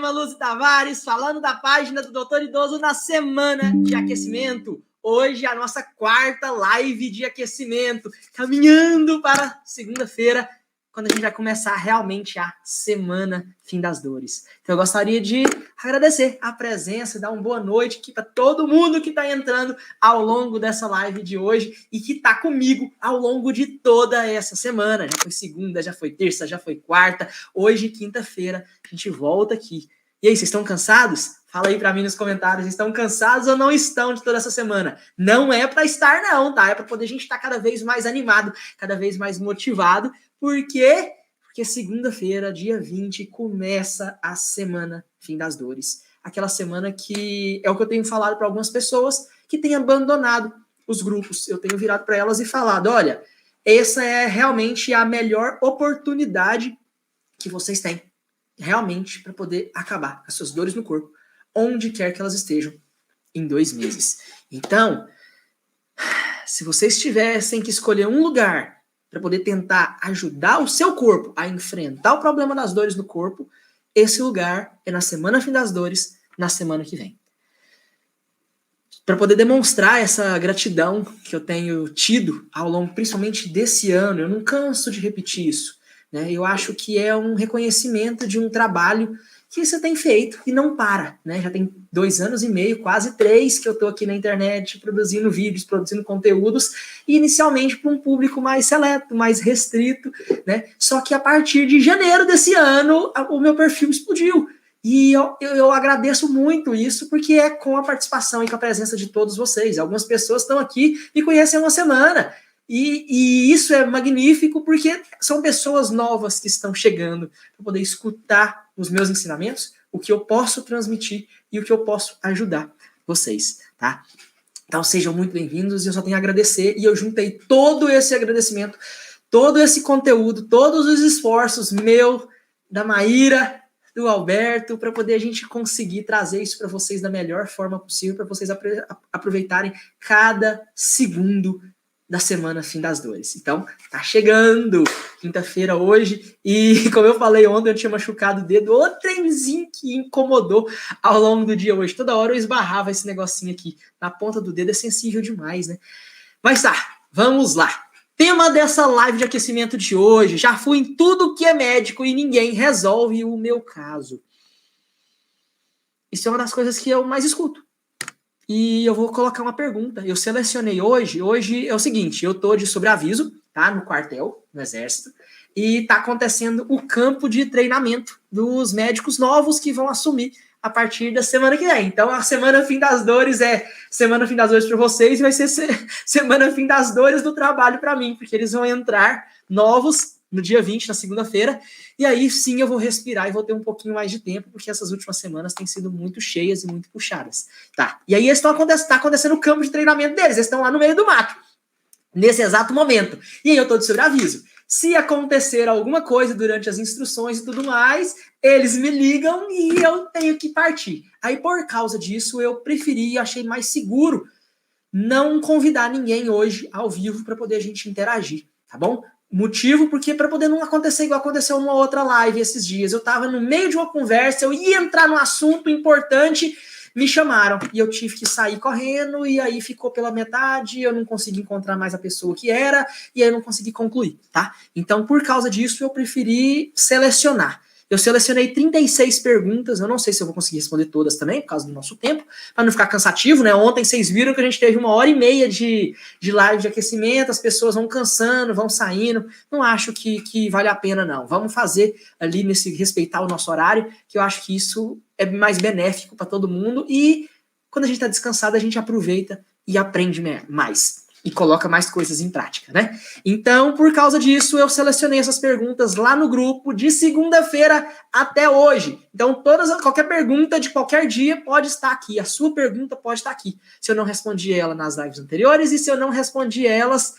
Ema Lúcia Tavares, falando da página do Doutor Idoso na semana de aquecimento. Hoje a nossa quarta live de aquecimento, caminhando para segunda-feira, quando a gente vai começar realmente a semana Fim das Dores. Então eu gostaria de agradecer a presença, dar uma boa noite aqui para todo mundo que está entrando ao longo dessa live de hoje e que está comigo ao longo de toda essa semana. Já foi segunda, já foi terça, já foi quarta. Hoje, quinta-feira, a gente volta aqui. E aí, vocês estão cansados? Fala aí para mim nos comentários, estão cansados ou não estão de toda essa semana? Não é para estar não, tá? É para poder a gente estar cada vez mais animado, cada vez mais motivado. Por quê? Porque segunda-feira, dia 20, começa a semana Fim das Dores. Aquela semana que é o que eu tenho falado para algumas pessoas que têm abandonado os grupos. Eu tenho virado para elas e falado, olha, essa é realmente a melhor oportunidade que vocês têm, realmente, para poder acabar com as suas dores no corpo, onde quer que elas estejam, em 2 meses. Então, se vocês tivessem que escolher um lugar para poder tentar ajudar o seu corpo a enfrentar o problema das dores no corpo, esse lugar é na semana Fim das Dores, na semana que vem. Para poder demonstrar essa gratidão que eu tenho tido ao longo, principalmente desse ano, eu não canso de repetir isso, né? Eu acho que é um reconhecimento de um trabalho que você tem feito e não para, né? Já tem 2 anos e meio, quase 3, que eu estou aqui na internet produzindo vídeos, produzindo conteúdos, e inicialmente para um público mais seleto, mais restrito, né? Só que a partir de janeiro desse ano, o meu perfil explodiu. E eu agradeço muito isso, porque é com a participação e com a presença de todos vocês. Algumas pessoas estão aqui e conhecem há uma semana. E isso é magnífico, porque são pessoas novas que estão chegando para poder escutar os meus ensinamentos, o que eu posso transmitir e o que eu posso ajudar vocês, tá? Então sejam muito bem-vindos e eu só tenho a agradecer. E eu juntei todo esse agradecimento, todo esse conteúdo, todos os esforços meu, da Maíra, do Alberto, para poder a gente conseguir trazer isso para vocês da melhor forma possível, para vocês aproveitarem cada segundo da semana Fim das Dores. Então, tá chegando quinta-feira hoje, e como eu falei ontem, eu tinha machucado o dedo, o trenzinho que incomodou ao longo do dia hoje. Toda hora eu esbarrava esse negocinho aqui na ponta do dedo, é sensível demais, né? Mas tá, vamos lá. Tema dessa live de aquecimento de hoje, já fui em tudo que é médico e ninguém resolve o meu caso. Isso é uma das coisas que eu mais escuto. E eu vou colocar uma pergunta. Eu selecionei hoje é o seguinte, eu tô de sobreaviso, tá? No quartel, no exército, e tá acontecendo o campo de treinamento dos médicos novos que vão assumir a partir da semana que vem. Então a semana Fim das Dores é semana Fim das Dores para vocês e vai ser semana Fim das Dores do trabalho para mim, porque eles vão entrar novos no dia 20, na segunda-feira, e aí sim eu vou respirar e vou ter um pouquinho mais de tempo, porque essas últimas semanas têm sido muito cheias e muito puxadas, tá? E aí tá acontecendo o campo de treinamento deles, eles estão lá no meio do mato, nesse exato momento, e aí eu tô de sobreaviso. Se acontecer alguma coisa durante as instruções e tudo mais, eles me ligam e eu tenho que partir. Aí por causa disso eu preferi, achei mais seguro não convidar ninguém hoje ao vivo para poder a gente interagir, tá bom? Motivo porque para poder não acontecer igual aconteceu numa outra live esses dias. Eu tava no meio de uma conversa, eu ia entrar num assunto importante, me chamaram e eu tive que sair correndo e aí ficou pela metade, eu não consegui encontrar mais a pessoa que era e aí eu não consegui concluir, tá? Então, por causa disso, eu preferi selecionar. Eu selecionei 36 perguntas, eu não sei se eu vou conseguir responder todas também, por causa do nosso tempo, para não ficar cansativo, né? Ontem vocês viram que a gente teve 1h30 de live de aquecimento, as pessoas vão cansando, vão saindo, não acho que vale a pena não. Vamos fazer ali respeitar o nosso horário, que eu acho que isso é mais benéfico para todo mundo e quando a gente está descansado, a gente aproveita e aprende mais. E coloca mais coisas em prática, né? Então, por causa disso, eu selecionei essas perguntas lá no grupo de segunda-feira até hoje. Então, qualquer pergunta de qualquer dia pode estar aqui. A sua pergunta pode estar aqui. Se eu não respondi ela nas lives anteriores e se eu não respondi elas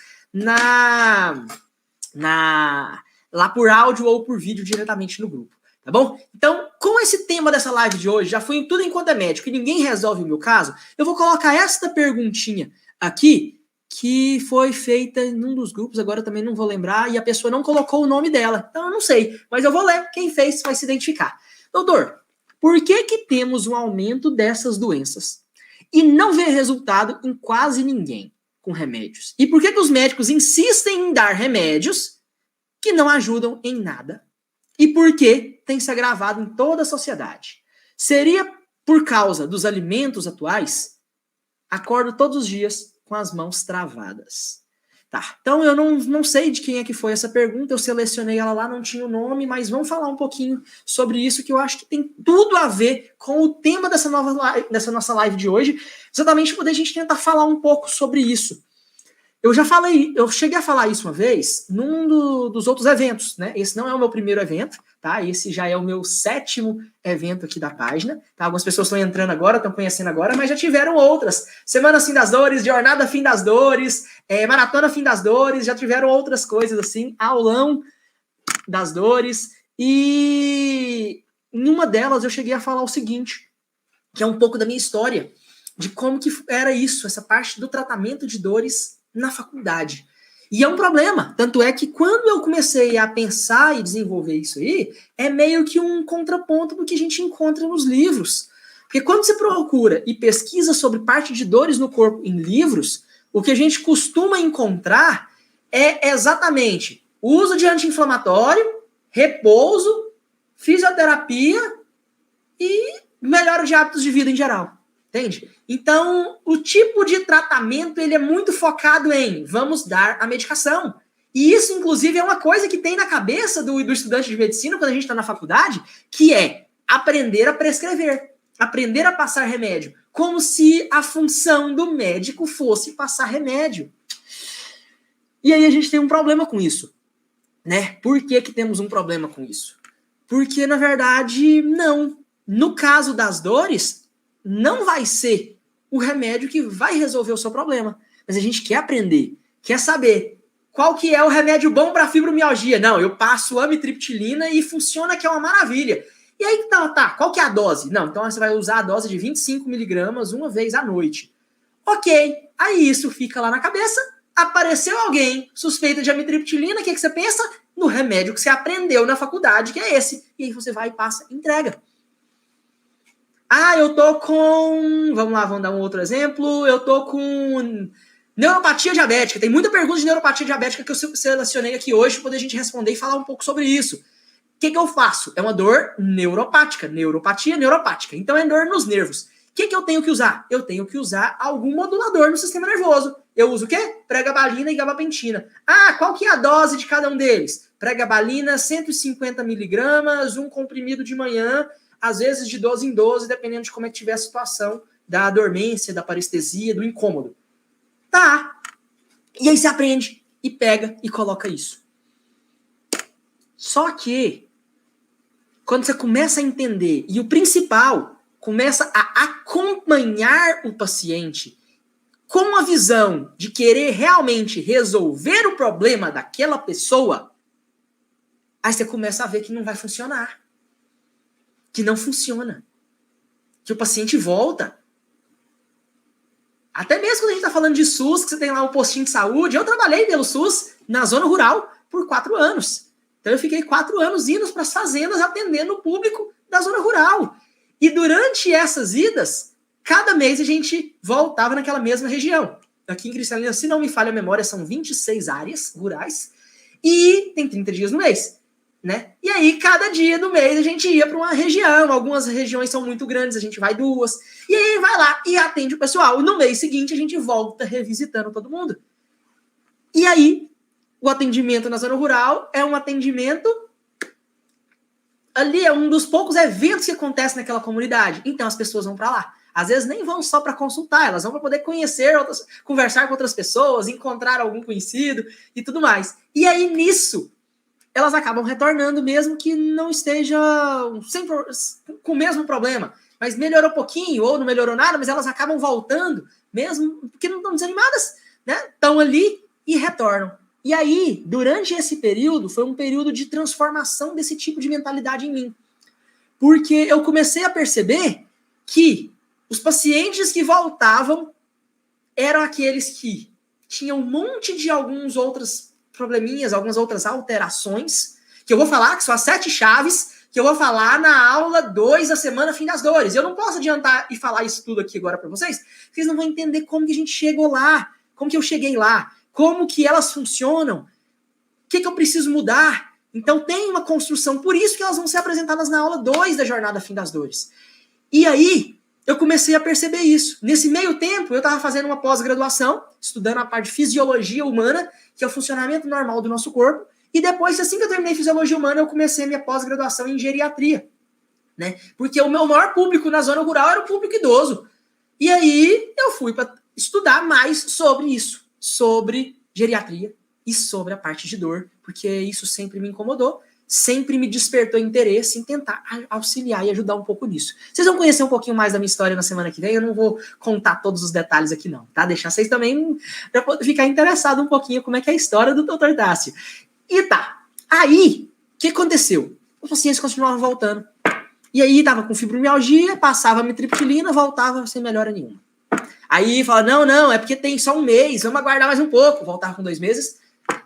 lá por áudio ou por vídeo diretamente no grupo. Tá bom? Então, com esse tema dessa live de hoje, já fui em tudo enquanto é médico e ninguém resolve o meu caso, eu vou colocar esta perguntinha aqui, que foi feita em um dos grupos, agora eu também não vou lembrar, e a pessoa não colocou o nome dela. Então eu não sei, mas eu vou ler. Quem fez vai se identificar. Doutor, Por que que temos um aumento dessas doenças? E não vê resultado em quase ninguém com remédios. E por que que os médicos insistem em dar remédios que não ajudam em nada? E por que tem se agravado em toda a sociedade? Seria por causa dos alimentos atuais? Acordo todos os dias com as mãos travadas. Tá, então eu não sei de quem é que foi essa pergunta, eu selecionei ela lá, não tinha o nome, mas vamos falar um pouquinho sobre isso, que eu acho que tem tudo a ver com o tema dessa nossa live de hoje, exatamente poder a gente tentar falar um pouco sobre isso. Eu cheguei a falar isso uma vez num dos outros eventos, né? Esse não é o meu primeiro evento, tá? Esse já é o meu 7º evento aqui da página, tá? Algumas pessoas estão entrando agora, estão conhecendo agora, mas já tiveram outras. Semana Fim das Dores, Jornada Fim das Dores, Maratona Fim das Dores, já tiveram outras coisas assim, Aulão das Dores, e em uma delas eu cheguei a falar o seguinte, que é um pouco da minha história, de como que era isso, essa parte do tratamento de dores na faculdade. E é um problema. Tanto é que quando eu comecei a pensar e desenvolver isso aí, é meio que um contraponto do que a gente encontra nos livros. Porque quando você procura e pesquisa sobre parte de dores no corpo em livros, o que a gente costuma encontrar é exatamente o uso de anti-inflamatório, repouso, fisioterapia e melhora de hábitos de vida em geral. Entende? Então, o tipo de tratamento, ele é muito focado em vamos dar a medicação. E isso, inclusive, é uma coisa que tem na cabeça do estudante de medicina quando a gente está na faculdade, que é aprender a prescrever, aprender a passar remédio, como se a função do médico fosse passar remédio. E aí a gente tem um problema com isso, né? Por que que temos um problema com isso? Porque, na verdade, não. No caso das dores, não vai ser o remédio que vai resolver o seu problema. Mas a gente quer aprender, quer saber qual que é o remédio bom para fibromialgia. Não, eu passo amitriptilina e funciona que é uma maravilha. E aí, tá, qual que é a dose? Não, então você vai usar a dose de 25 miligramas uma vez à noite. Ok, aí isso fica lá na cabeça, apareceu alguém suspeita de amitriptilina, o que você pensa? No remédio que você aprendeu na faculdade, que é esse. E aí você vai e passa, entrega. Ah, eu tô com... Vamos lá, vamos dar um outro exemplo. Eu tô com neuropatia diabética. Tem muita pergunta de neuropatia diabética que eu selecionei aqui hoje para poder a gente responder e falar um pouco sobre isso. O que eu faço? É uma dor neuropática. Neuropatia neuropática. Então é dor nos nervos. O que eu tenho que usar? Eu tenho que usar algum modulador no sistema nervoso. Eu uso o quê? Pregabalina e gabapentina. Ah, qual que é a dose de cada um deles? Pregabalina, 150 miligramas, um comprimido de manhã, às vezes de 12 em 12, dependendo de como é que tiver a situação da dormência, da parestesia, do incômodo. Tá. E aí você aprende e pega e coloca isso. Só que, quando você começa a entender, e o principal, começa a acompanhar o paciente com a visão de querer realmente resolver o problema daquela pessoa, aí você começa a ver que não vai funcionar. Que não funciona. Que o paciente volta. Até mesmo quando a gente está falando de SUS, que você tem lá um postinho de saúde, eu trabalhei pelo SUS na zona rural por 4 anos. Então eu fiquei 4 anos indo para as fazendas atendendo o público da zona rural. E durante essas idas, cada mês a gente voltava naquela mesma região. Aqui em Cristalina, se não me falha a memória, são 26 áreas rurais e tem 30 dias no mês. Né? E aí, cada dia do mês, a gente ia para uma região. Algumas regiões são muito grandes, a gente vai 2. E aí, vai lá e atende o pessoal. No mês seguinte, a gente volta revisitando todo mundo. E aí, o atendimento na zona rural é um atendimento... Ali é um dos poucos eventos que acontecem naquela comunidade. Então, as pessoas vão para lá. Às vezes, nem vão só para consultar. Elas vão para poder conhecer, conversar com outras pessoas, encontrar algum conhecido e tudo mais. E aí, nisso... elas acabam retornando mesmo que não esteja sempre com o mesmo problema. Mas melhorou pouquinho ou não melhorou nada, mas elas acabam voltando mesmo porque não estão desanimadas, né? Estão ali e retornam. E aí, durante esse período, foi um período de transformação desse tipo de mentalidade em mim. Porque eu comecei a perceber que os pacientes que voltavam eram aqueles que tinham um monte de alguns outros probleminhas, algumas outras alterações, que eu vou falar, que são as 7 chaves que eu vou falar na aula 2 da semana Fim das Dores. Eu não posso adiantar e falar isso tudo aqui agora para vocês, porque vocês não vão entender como que a gente chegou lá, como que eu cheguei lá, como que elas funcionam, o que eu preciso mudar. Então tem uma construção, por isso que elas vão ser apresentadas na aula 2 da Jornada Fim das Dores. E aí, eu comecei a perceber isso. Nesse meio tempo, eu estava fazendo uma pós-graduação, estudando a parte de fisiologia humana, que é o funcionamento normal do nosso corpo. E depois, assim que eu terminei fisiologia humana, eu comecei a minha pós-graduação em geriatria, né? Porque o meu maior público na zona rural era o público idoso. E aí, eu fui para estudar mais sobre isso, sobre geriatria e sobre a parte de dor, porque isso sempre me incomodou, sempre me despertou interesse em tentar auxiliar e ajudar um pouco nisso. Vocês vão conhecer um pouquinho mais da minha história na semana que vem, eu não vou contar todos os detalhes aqui não, tá? Deixar vocês também para ficar interessado um pouquinho como é que é a história do Dr. Dácio. E tá, aí, o que aconteceu? A paciência continuava voltando. E aí tava com fibromialgia, passava mitriptilina, voltava sem melhora nenhuma. Aí fala, não, é porque tem só um mês, vamos aguardar mais um pouco. Voltava com 2 meses,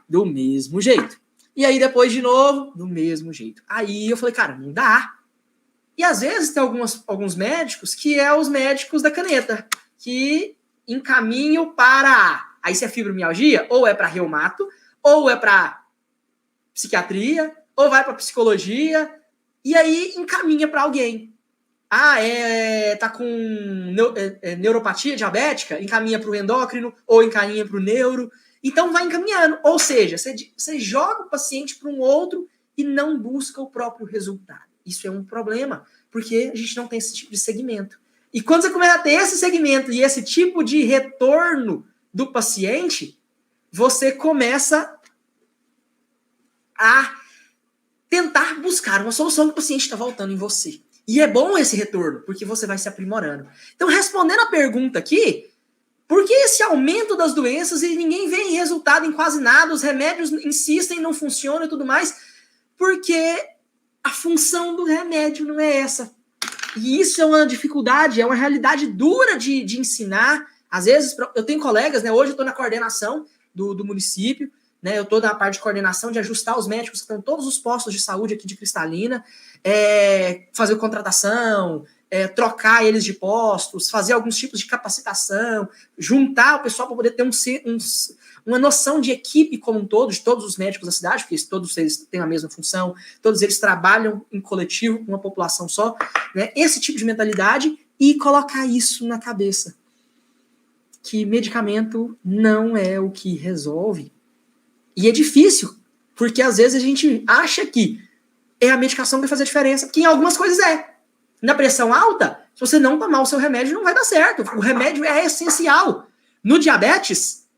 do mesmo jeito. E aí depois de novo, do mesmo jeito. Aí eu falei, cara, não dá. E às vezes tem alguns médicos que é os médicos da caneta, que encaminham para... Aí se é fibromialgia, ou é para reumato, ou é para psiquiatria, ou vai para psicologia, e aí encaminha para alguém. Tá com neuropatia diabética, encaminha para o endócrino, ou encaminha para o neuro. Então vai encaminhando. Ou seja, você joga o paciente para um outro e não busca o próprio resultado. Isso é um problema, porque a gente não tem esse tipo de segmento. E quando você começa a ter esse segmento e esse tipo de retorno do paciente, você começa a tentar buscar uma solução que o paciente está voltando em você. E é bom esse retorno, porque você vai se aprimorando. Então, respondendo a pergunta aqui, por que esse aumento das doenças e ninguém vê resultado em quase nada, os remédios insistem, não funcionam e tudo mais? Porque a função do remédio não é essa. E isso é uma dificuldade, é uma realidade dura de ensinar. Às vezes, eu tenho colegas, né? Hoje eu estou na coordenação do município, né? Eu estou na parte de coordenação de ajustar os médicos que estão em todos os postos de saúde aqui de Cristalina, fazer contratação, trocar eles de postos, fazer alguns tipos de capacitação, juntar o pessoal para poder ter uma noção de equipe como um todo, de todos os médicos da cidade, porque todos eles têm a mesma função, todos eles trabalham em coletivo, com uma população só, né? Esse tipo de mentalidade e colocar isso na cabeça. Que medicamento não é o que resolve. E é difícil, porque às vezes a gente acha que é a medicação que vai fazer a diferença, que em algumas coisas é. Na pressão alta, se você não tomar o seu remédio, não vai dar certo. O remédio é essencial. No diabetes,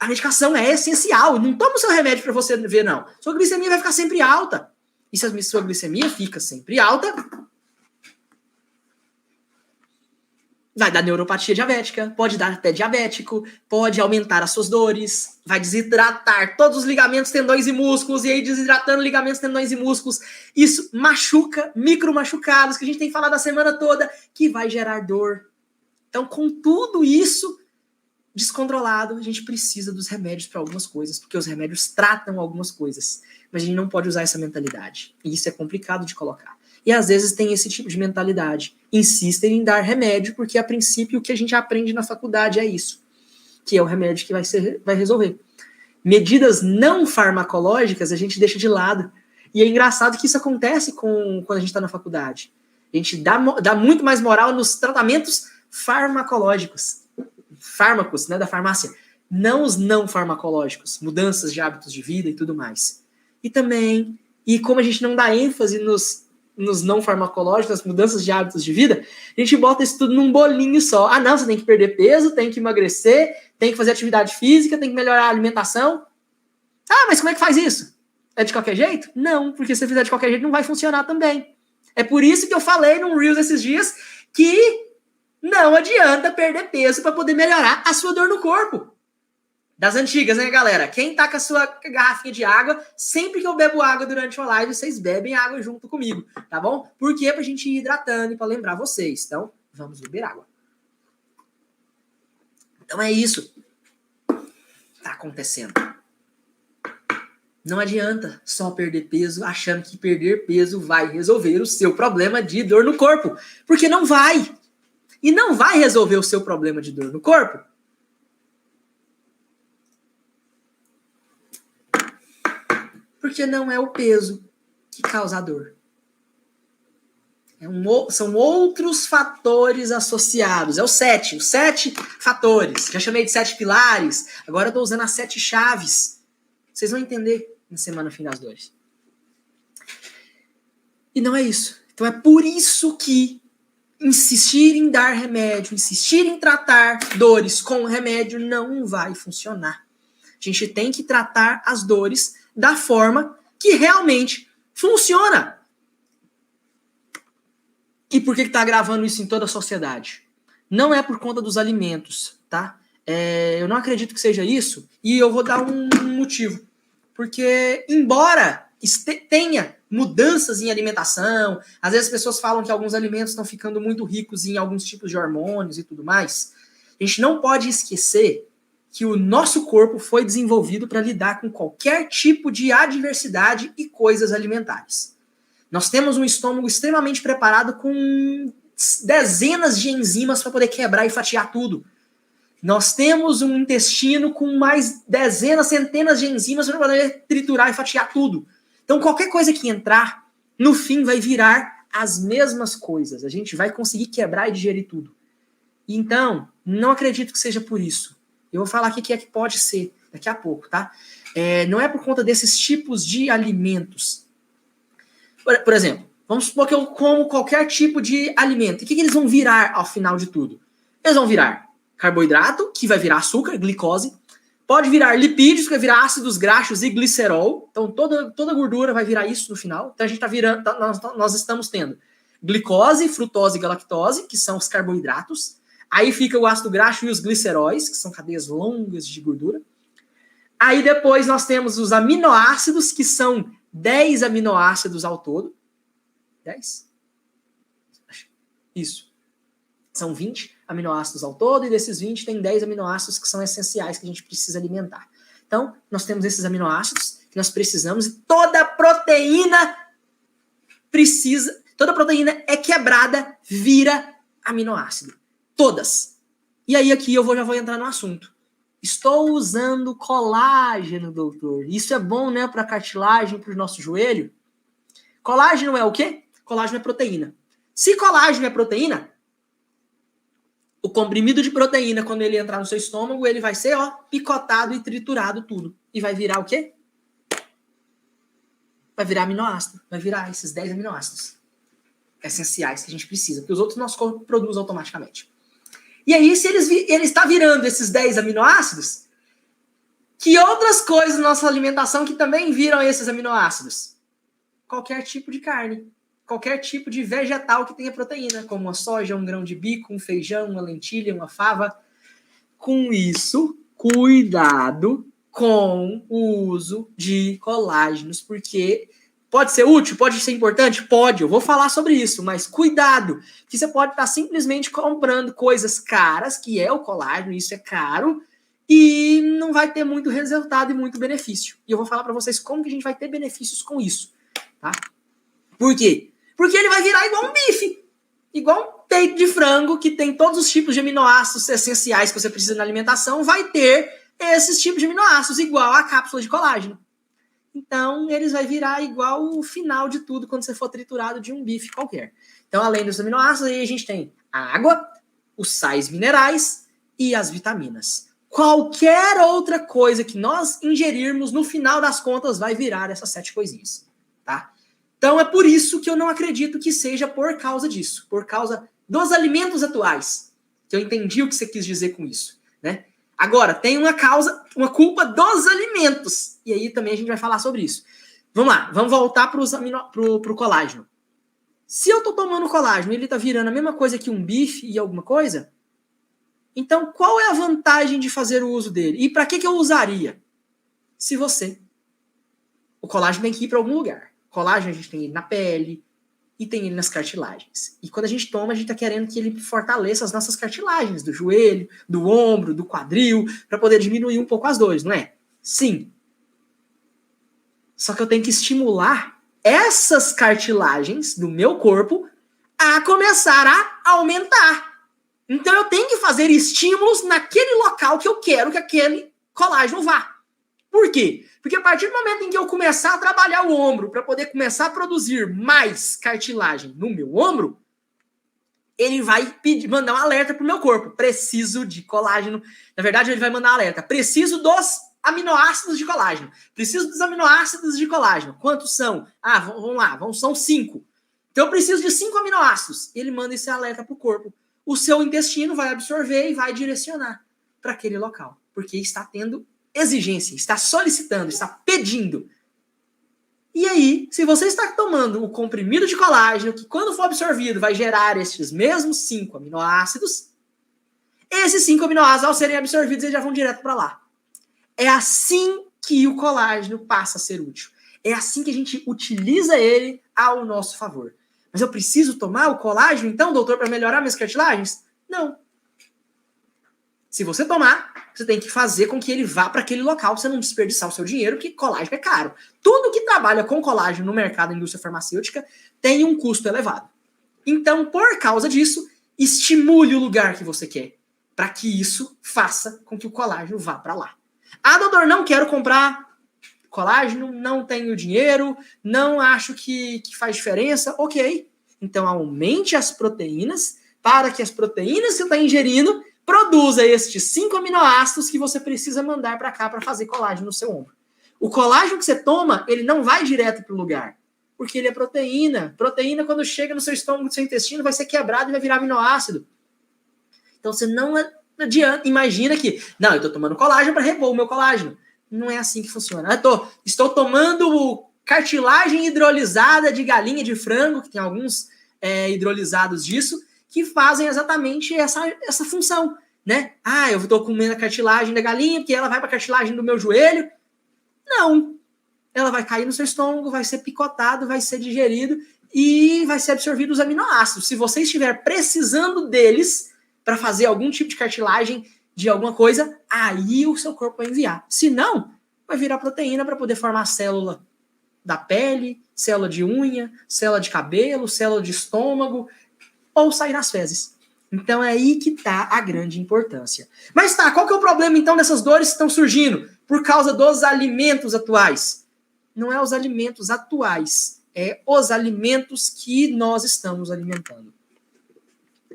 a medicação é essencial. Não toma o seu remédio para você ver, não. Sua glicemia vai ficar sempre alta. E se a sua glicemia fica sempre alta, vai dar neuropatia diabética, pode dar até diabético, pode aumentar as suas dores, vai desidratar todos os ligamentos, tendões e músculos, e aí desidratando ligamentos, tendões e músculos, isso machuca, micro machucados, que a gente tem falado a semana toda, que vai gerar dor. Então, com tudo isso descontrolado, a gente precisa dos remédios para algumas coisas, porque os remédios tratam algumas coisas, mas a gente não pode usar essa mentalidade, e isso é complicado de colocar. E às vezes tem esse tipo de mentalidade. Insistem em dar remédio, porque a princípio o que a gente aprende na faculdade é isso. Que é o remédio que vai resolver. Medidas não farmacológicas a gente deixa de lado. E é engraçado que isso acontece quando a gente está na faculdade. A gente dá muito mais moral nos tratamentos farmacológicos. Fármacos, né, da farmácia. Não os não farmacológicos. Mudanças de hábitos de vida e tudo mais. E como a gente não dá ênfase nos não farmacológicos, nas mudanças de hábitos de vida, a gente bota isso tudo num bolinho só. Ah, não, você tem que perder peso, tem que emagrecer, tem que fazer atividade física, tem que melhorar a alimentação. Ah, mas como é que faz isso? É de qualquer jeito? Não, porque se você fizer de qualquer jeito não vai funcionar também. É por isso que eu falei num Reels esses dias que não adianta perder peso para poder melhorar a sua dor no corpo. Das antigas, né, galera? Quem tá com a sua garrafinha de água, sempre que eu bebo água durante uma live, vocês bebem água junto comigo, tá bom? Porque é pra gente ir hidratando e pra lembrar vocês. Então, vamos beber água. Então é isso. Tá acontecendo. Não adianta só perder peso achando que perder peso vai resolver o seu problema de dor no corpo. Porque não vai. E não vai resolver o seu problema de dor no corpo. Porque não é o peso que causa a dor. São outros fatores associados. É os 7 fatores. Já chamei de 7 pilares. Agora eu estou usando as 7 chaves. Vocês vão entender na semana Fim das Dores. E não é isso. Então é por isso que insistir em dar remédio, insistir em tratar dores com remédio não vai funcionar. A gente tem que tratar as dores da forma que realmente funciona. E por que está gravando isso em toda a sociedade? Não é por conta dos alimentos, tá? Eu não acredito que seja isso, e eu vou dar um motivo. Porque, embora tenha mudanças em alimentação, às vezes as pessoas falam que alguns alimentos estão ficando muito ricos em alguns tipos de hormônios e tudo mais, a gente não pode esquecer que o nosso corpo foi desenvolvido para lidar com qualquer tipo de adversidade e coisas alimentares. Nós temos um estômago extremamente preparado com dezenas de enzimas para poder quebrar e fatiar tudo. Nós temos um intestino com mais dezenas, centenas de enzimas para poder triturar e fatiar tudo. Então, qualquer coisa que entrar, no fim, vai virar as mesmas coisas. A gente vai conseguir quebrar e digerir tudo. Então, não acredito que seja por isso. Eu vou falar aqui o que é que pode ser daqui a pouco, tá? Não é por conta desses tipos de alimentos. Por exemplo, vamos supor que eu como qualquer tipo de alimento. E o que eles vão virar ao final de tudo? Eles vão virar carboidrato, que vai virar açúcar, glicose. Pode virar lipídios, que vai virar ácidos graxos e glicerol. Então, toda gordura vai virar isso no final. Então, a gente está virando, nós estamos tendo glicose, frutose e galactose, que são os carboidratos. Aí fica o ácido graxo e os gliceróis, que são cadeias longas de gordura. Aí depois nós temos os aminoácidos, que são 10 aminoácidos ao todo. 10? Isso. São 20 aminoácidos ao todo, e desses 20 tem 10 aminoácidos que são essenciais, que a gente precisa alimentar. Então, nós temos esses aminoácidos que nós precisamos, e toda proteína é quebrada, vira aminoácido. Todas. E aí aqui eu já vou entrar no assunto. Estou usando colágeno, doutor. Isso é bom, né, para cartilagem, para o nosso joelho? Colágeno é o quê? Colágeno é proteína. Se colágeno é proteína, o comprimido de proteína, quando ele entrar no seu estômago, ele vai ser, picotado e triturado tudo. E vai virar o quê? Vai virar aminoácido. Vai virar esses 10 aminoácidos essenciais que a gente precisa, porque os outros nosso corpo produz automaticamente. E aí, se ele está virando esses 10 aminoácidos, que outras coisas na nossa alimentação que também viram esses aminoácidos? Qualquer tipo de carne, qualquer tipo de vegetal que tenha proteína, como uma soja, um grão de bico, um feijão, uma lentilha, uma fava. Com isso, cuidado com o uso de colágenos, porque pode ser útil, pode ser importante? Pode, eu vou falar sobre isso, mas cuidado, que você pode estar simplesmente comprando coisas caras, que é o colágeno, isso é caro, e não vai ter muito resultado e muito benefício. E eu vou falar para vocês como que a gente vai ter benefícios com isso, tá? Por quê? Porque ele vai virar igual um bife, igual um peito de frango, que tem todos os tipos de aminoácidos essenciais que você precisa na alimentação, vai ter esses tipos de aminoácidos, igual a cápsula de colágeno. Então, eles vai virar igual o final de tudo quando você for triturado de um bife qualquer. Então, além dos aminoácidos, aí a gente tem a água, os sais minerais e as vitaminas. Qualquer outra coisa que nós ingerirmos, no final das contas, vai virar essas 7 coisinhas, tá? Então, é por isso que eu não acredito que seja por causa disso, por causa dos alimentos atuais, que eu entendi o que você quis dizer com isso, né? Agora, tem uma culpa dos alimentos. E aí também a gente vai falar sobre isso. Vamos lá, vamos voltar pro colágeno. Se eu tô tomando colágeno e ele tá virando a mesma coisa que um bife e alguma coisa, então qual é a vantagem de fazer o uso dele? E para que eu usaria? O colágeno tem que ir para algum lugar. O colágeno a gente tem ele na pele e tem ele nas cartilagens. E quando a gente toma, a gente tá querendo que ele fortaleça as nossas cartilagens, do joelho, do ombro, do quadril, para poder diminuir um pouco as dores, não é? Sim. Só que eu tenho que estimular essas cartilagens do meu corpo a começar a aumentar. Então eu tenho que fazer estímulos naquele local que eu quero que aquele colágeno vá. Por quê? Porque a partir do momento em que eu começar a trabalhar o ombro para poder começar a produzir mais cartilagem no meu ombro, ele vai mandar um alerta pro meu corpo. Preciso de colágeno. Na verdade, ele vai mandar um alerta. Preciso dos aminoácidos de colágeno. Preciso dos aminoácidos de colágeno. Quantos são? Vamos lá. São 5. Então, eu preciso de 5 aminoácidos. Ele manda esse alerta pro corpo. O seu intestino vai absorver e vai direcionar para aquele local. Porque está tendo exigência, está solicitando, está pedindo. E aí, se você está tomando o comprimido de colágeno, que quando for absorvido vai gerar esses mesmos 5 aminoácidos, esses 5 aminoácidos, ao serem absorvidos, eles já vão direto para lá. É assim que o colágeno passa a ser útil. É assim que a gente utiliza ele ao nosso favor. Mas eu preciso tomar o colágeno, então, doutor, para melhorar minhas cartilagens? Não. Se você tomar, você tem que fazer com que ele vá para aquele local, pra você não desperdiçar o seu dinheiro, porque colágeno é caro. Tudo que trabalha com colágeno no mercado da indústria farmacêutica tem um custo elevado. Então, por causa disso, estimule o lugar que você quer, para que isso faça com que o colágeno vá para lá. Doutor, não quero comprar colágeno, não tenho dinheiro, não acho que faz diferença. Ok, então aumente as proteínas para que as proteínas que você está ingerindo produza estes 5 aminoácidos que você precisa mandar para cá para fazer colágeno no seu ombro. O colágeno que você toma, ele não vai direto para o lugar, porque ele é proteína. Proteína, quando chega no seu estômago, no seu intestino, vai ser quebrado e vai virar aminoácido. Então você não adianta, imagina que, não, eu estou tomando colágeno para repor o meu colágeno. Não é assim que funciona. Estou tomando cartilagem hidrolisada de galinha de frango, que tem alguns hidrolisados disso, que fazem exatamente essa função, né? Eu estou comendo a cartilagem da galinha, porque ela vai para a cartilagem do meu joelho. Não. Ela vai cair no seu estômago, vai ser picotado, vai ser digerido e vai ser absorvido os aminoácidos. Se você estiver precisando deles para fazer algum tipo de cartilagem de alguma coisa, aí o seu corpo vai enviar. Se não, vai virar proteína para poder formar célula da pele, célula de unha, célula de cabelo, célula de estômago, ou sair nas fezes. Então é aí que está a grande importância. Mas qual que é o problema então dessas dores que estão surgindo? Por causa dos alimentos atuais. Não é os alimentos atuais, é os alimentos que nós estamos alimentando.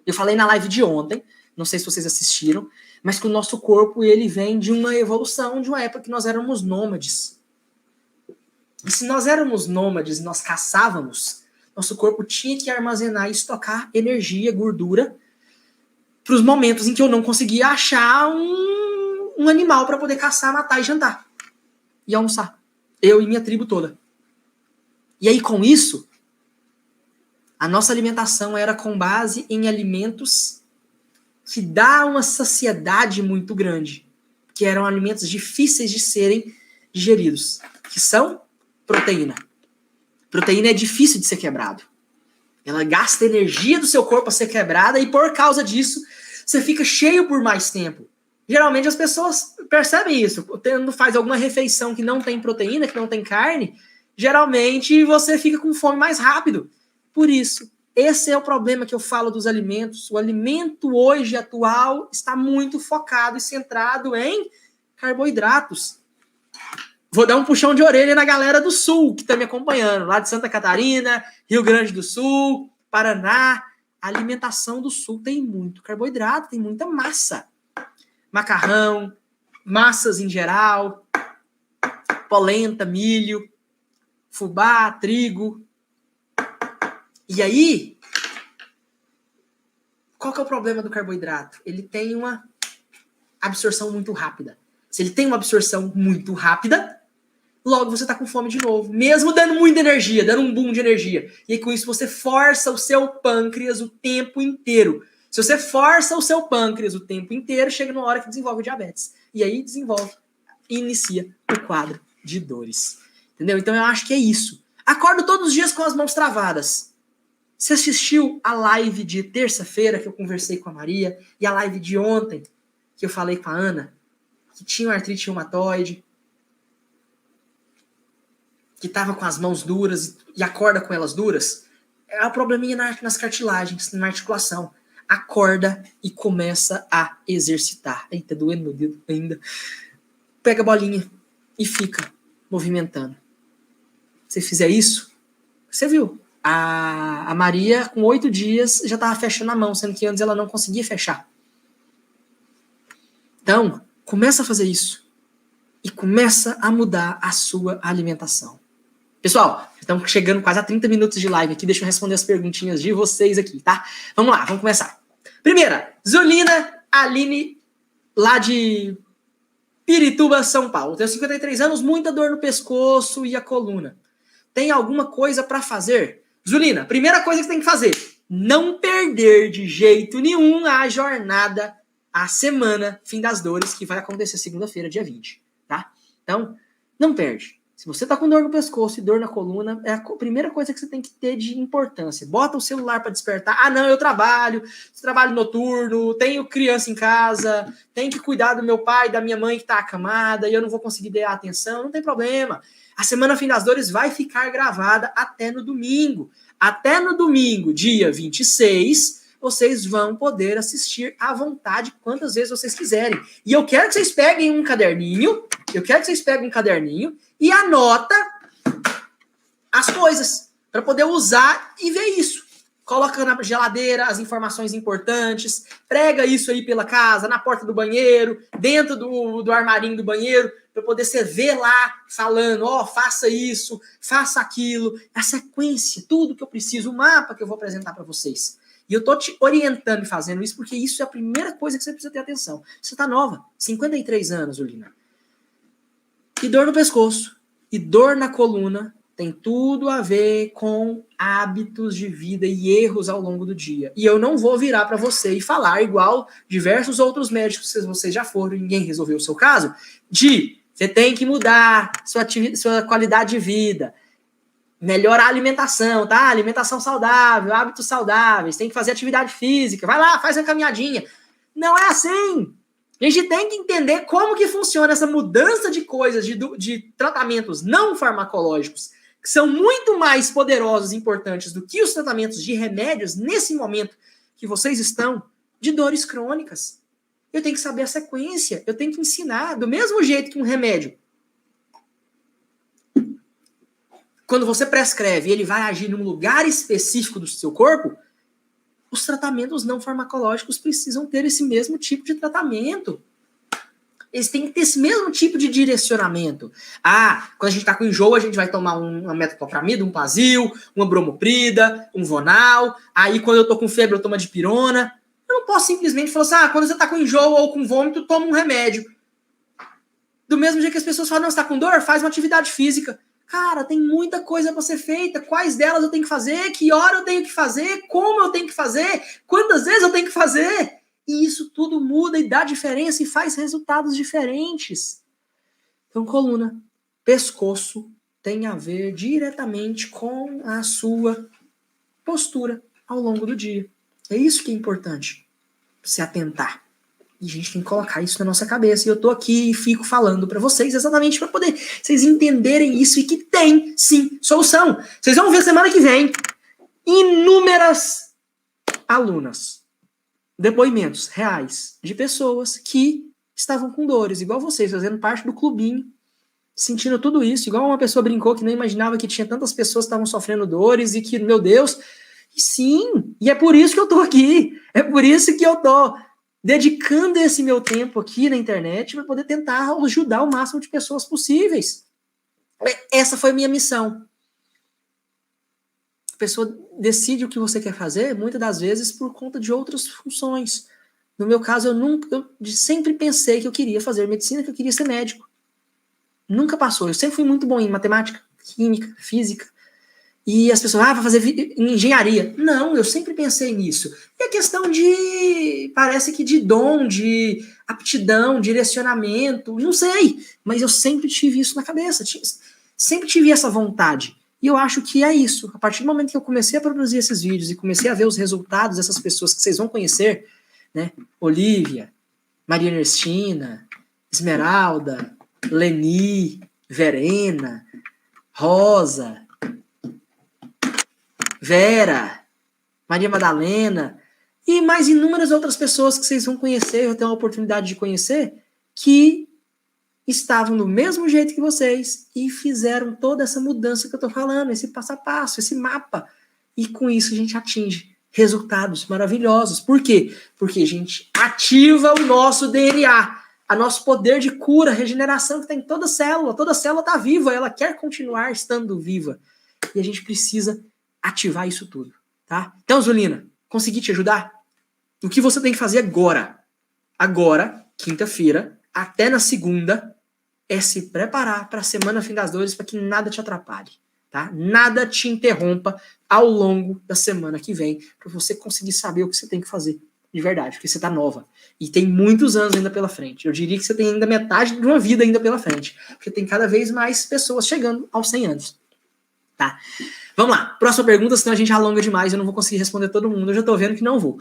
Eu falei na live de ontem, não sei se vocês assistiram, mas que o nosso corpo ele vem de uma evolução, de uma época que nós éramos nômades. E se nós éramos nômades e nós caçávamos, nosso corpo tinha que armazenar e estocar energia, gordura, para os momentos em que eu não conseguia achar um animal para poder caçar, matar e jantar. E almoçar. Eu e minha tribo toda. E aí, com isso, a nossa alimentação era com base em alimentos que dá uma saciedade muito grande, que eram alimentos difíceis de serem digeridos, que são proteína. Proteína é difícil de ser quebrado. Ela gasta energia do seu corpo a ser quebrada e por causa disso você fica cheio por mais tempo. Geralmente as pessoas percebem isso. Quando faz alguma refeição que não tem proteína, que não tem carne, geralmente você fica com fome mais rápido. Por isso, esse é o problema que eu falo dos alimentos. O alimento hoje atual está muito focado e centrado em carboidratos. Vou dar um puxão de orelha na galera do Sul, que está me acompanhando, lá de Santa Catarina, Rio Grande do Sul, Paraná. A alimentação do Sul tem muito carboidrato, tem muita massa. Macarrão, massas em geral, polenta, milho, fubá, trigo. E aí, qual que é o problema do carboidrato? Ele tem uma absorção muito rápida. Se ele tem uma absorção muito rápida, logo você está com fome de novo. Mesmo dando muita energia, dando um boom de energia. E aí, com isso, você força o seu pâncreas o tempo inteiro. Se você força o seu pâncreas o tempo inteiro, chega numa hora que desenvolve o diabetes. E aí inicia o quadro de dores. Entendeu? Então eu acho que é isso. Acordo todos os dias com as mãos travadas. Você assistiu a live de terça-feira que eu conversei com a Maria e a live de ontem que eu falei com a Ana, que tinha artrite reumatoide? que estava com as mãos duras e acorda com elas duras, é o probleminha nas cartilagens, na articulação. Acorda e começa a exercitar. Eita, doendo meu dedo ainda. Pega a bolinha e fica movimentando. Se fizer isso, você viu. A Maria, com 8 dias, já estava fechando a mão, sendo que antes ela não conseguia fechar. Então, começa a fazer isso. E começa a mudar a sua alimentação. Pessoal, estamos chegando quase a 30 minutos de live aqui. Deixa eu responder as perguntinhas de vocês aqui, tá? Vamos lá, vamos começar. Primeira, Zulina Aline, lá de Pirituba, São Paulo. Tenho 53 anos, muita dor no pescoço e a coluna. Tem alguma coisa para fazer? Zulina, primeira coisa que você tem que fazer, não perder de jeito nenhum a jornada, a semana Fim das Dores, que vai acontecer segunda-feira, dia 20, tá? Então, não perde. Se você tá com dor no pescoço e dor na coluna, é a primeira coisa que você tem que ter de importância. Bota o celular para despertar. Ah, não, eu trabalho noturno, tenho criança em casa, tenho que cuidar do meu pai, da minha mãe que tá acamada, e eu não vou conseguir dar atenção. Não tem problema. A semana Fim das Dores vai ficar gravada até no domingo. Até no domingo, dia 26, vocês vão poder assistir à vontade quantas vezes vocês quiserem. E eu quero que vocês peguem um caderninho, e anota as coisas para poder usar e ver isso. Coloca na geladeira as informações importantes, prega isso aí pela casa, na porta do banheiro, dentro do armarinho do banheiro, para poder você ver lá falando, faça isso, faça aquilo, a sequência, tudo que eu preciso, o mapa que eu vou apresentar para vocês. E eu tô te orientando e fazendo isso porque isso é a primeira coisa que você precisa ter atenção. Você tá nova, 53 anos, Zulina. E dor no pescoço e dor na coluna tem tudo a ver com hábitos de vida e erros ao longo do dia. E eu não vou virar para você e falar igual diversos outros médicos, se vocês já foram e ninguém resolveu o seu caso, você tem que mudar sua qualidade de vida, melhorar a alimentação, tá? Alimentação saudável, hábitos saudáveis, tem que fazer atividade física, vai lá, faz uma caminhadinha. Não é assim. A gente tem que entender como que funciona essa mudança de coisas, de tratamentos não farmacológicos, que são muito mais poderosos e importantes do que os tratamentos de remédios nesse momento que vocês estão de dores crônicas. Eu tenho que saber a sequência, eu tenho que ensinar, do mesmo jeito que um remédio. Quando você prescreve e ele vai agir num lugar específico do seu corpo, os tratamentos não farmacológicos precisam ter esse mesmo tipo de tratamento. Eles têm que ter esse mesmo tipo de direcionamento. Quando a gente está com enjoo, a gente vai tomar uma metoclopramida, um Pazil, uma bromoprida, um Vonal. Aí, quando eu tô com febre, eu tomo dipirona. Eu não posso simplesmente falar assim, quando você está com enjoo ou com vômito, toma um remédio. Do mesmo jeito que as pessoas falam, não, você está com dor? Faz uma atividade física. Cara, tem muita coisa para ser feita. Quais delas eu tenho que fazer? Que hora eu tenho que fazer? Como eu tenho que fazer? Quantas vezes eu tenho que fazer? E isso tudo muda e dá diferença e faz resultados diferentes. Então, coluna, pescoço tem a ver diretamente com a sua postura ao longo do dia. É isso que é importante, se atentar. E a gente tem que colocar isso na nossa cabeça. E eu tô aqui e fico falando para vocês exatamente para poder vocês entenderem isso e que tem, sim, solução. Vocês vão ver semana que vem inúmeras alunas, depoimentos reais de pessoas que estavam com dores, igual vocês, fazendo parte do clubinho, sentindo tudo isso. Igual uma pessoa brincou que não imaginava que tinha tantas pessoas que estavam sofrendo dores e que, meu Deus, e sim, e é por isso que eu tô aqui. É por isso que eu tô dedicando esse meu tempo aqui na internet para poder tentar ajudar o máximo de pessoas possíveis. Essa foi a minha missão. A pessoa decide o que você quer fazer, muitas das vezes, por conta de outras funções. No meu caso, eu sempre pensei que eu queria fazer medicina, que eu queria ser médico. Nunca passou. Eu sempre fui muito bom em matemática, química, física. E as pessoas, vai fazer engenharia. Não, eu sempre pensei nisso. E a questão parece que de dom, de aptidão, direcionamento, não sei. Mas eu sempre tive isso na cabeça. Sempre tive essa vontade. E eu acho que é isso. A partir do momento que eu comecei a produzir esses vídeos e comecei a ver os resultados dessas pessoas que vocês vão conhecer, né? Olivia, Maria Ernestina, Esmeralda, Leni, Verena, Rosa, Vera, Maria Madalena e mais inúmeras outras pessoas que vocês vão conhecer, vão ter a oportunidade de conhecer, que estavam do mesmo jeito que vocês e fizeram toda essa mudança que eu tô falando, esse passo a passo, esse mapa. E com isso a gente atinge resultados maravilhosos. Por quê? Porque a gente ativa o nosso DNA, a nosso poder de cura, regeneração que tem em toda célula está viva, ela quer continuar estando viva. E a gente precisa ativar isso tudo, tá? Então, Zulina, consegui te ajudar? O que você tem que fazer agora, quinta-feira, até na segunda, é se preparar para a Semana Fim das Dores, para que nada te atrapalhe, tá? Nada te interrompa ao longo da semana que vem, para você conseguir saber o que você tem que fazer de verdade, porque você tá nova e tem muitos anos ainda pela frente. Eu diria que você tem ainda metade de uma vida ainda pela frente, porque tem cada vez mais pessoas chegando aos 100 anos, tá? Vamos lá, próxima pergunta, senão a gente alonga demais, eu não vou conseguir responder todo mundo, eu já tô vendo que não vou.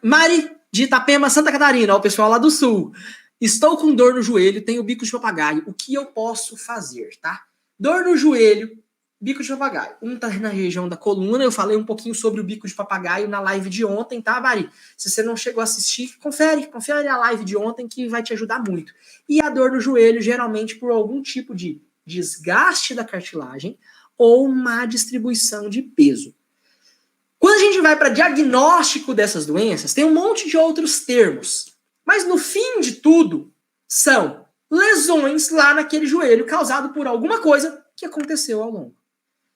Mari, de Itapema, Santa Catarina, ó, o pessoal lá do sul. Estou com dor no joelho, tenho bico de papagaio. O que eu posso fazer, tá? Dor no joelho, bico de papagaio. Um tá na região da coluna, eu falei um pouquinho sobre o bico de papagaio na live de ontem, tá, Mari? Se você não chegou a assistir, confere a live de ontem que vai te ajudar muito. E a dor no joelho, geralmente por algum tipo de desgaste da cartilagem ou má distribuição de peso. Quando a gente vai para diagnóstico dessas doenças, tem um monte de outros termos. Mas no fim de tudo, são lesões lá naquele joelho causado por alguma coisa que aconteceu ao longo.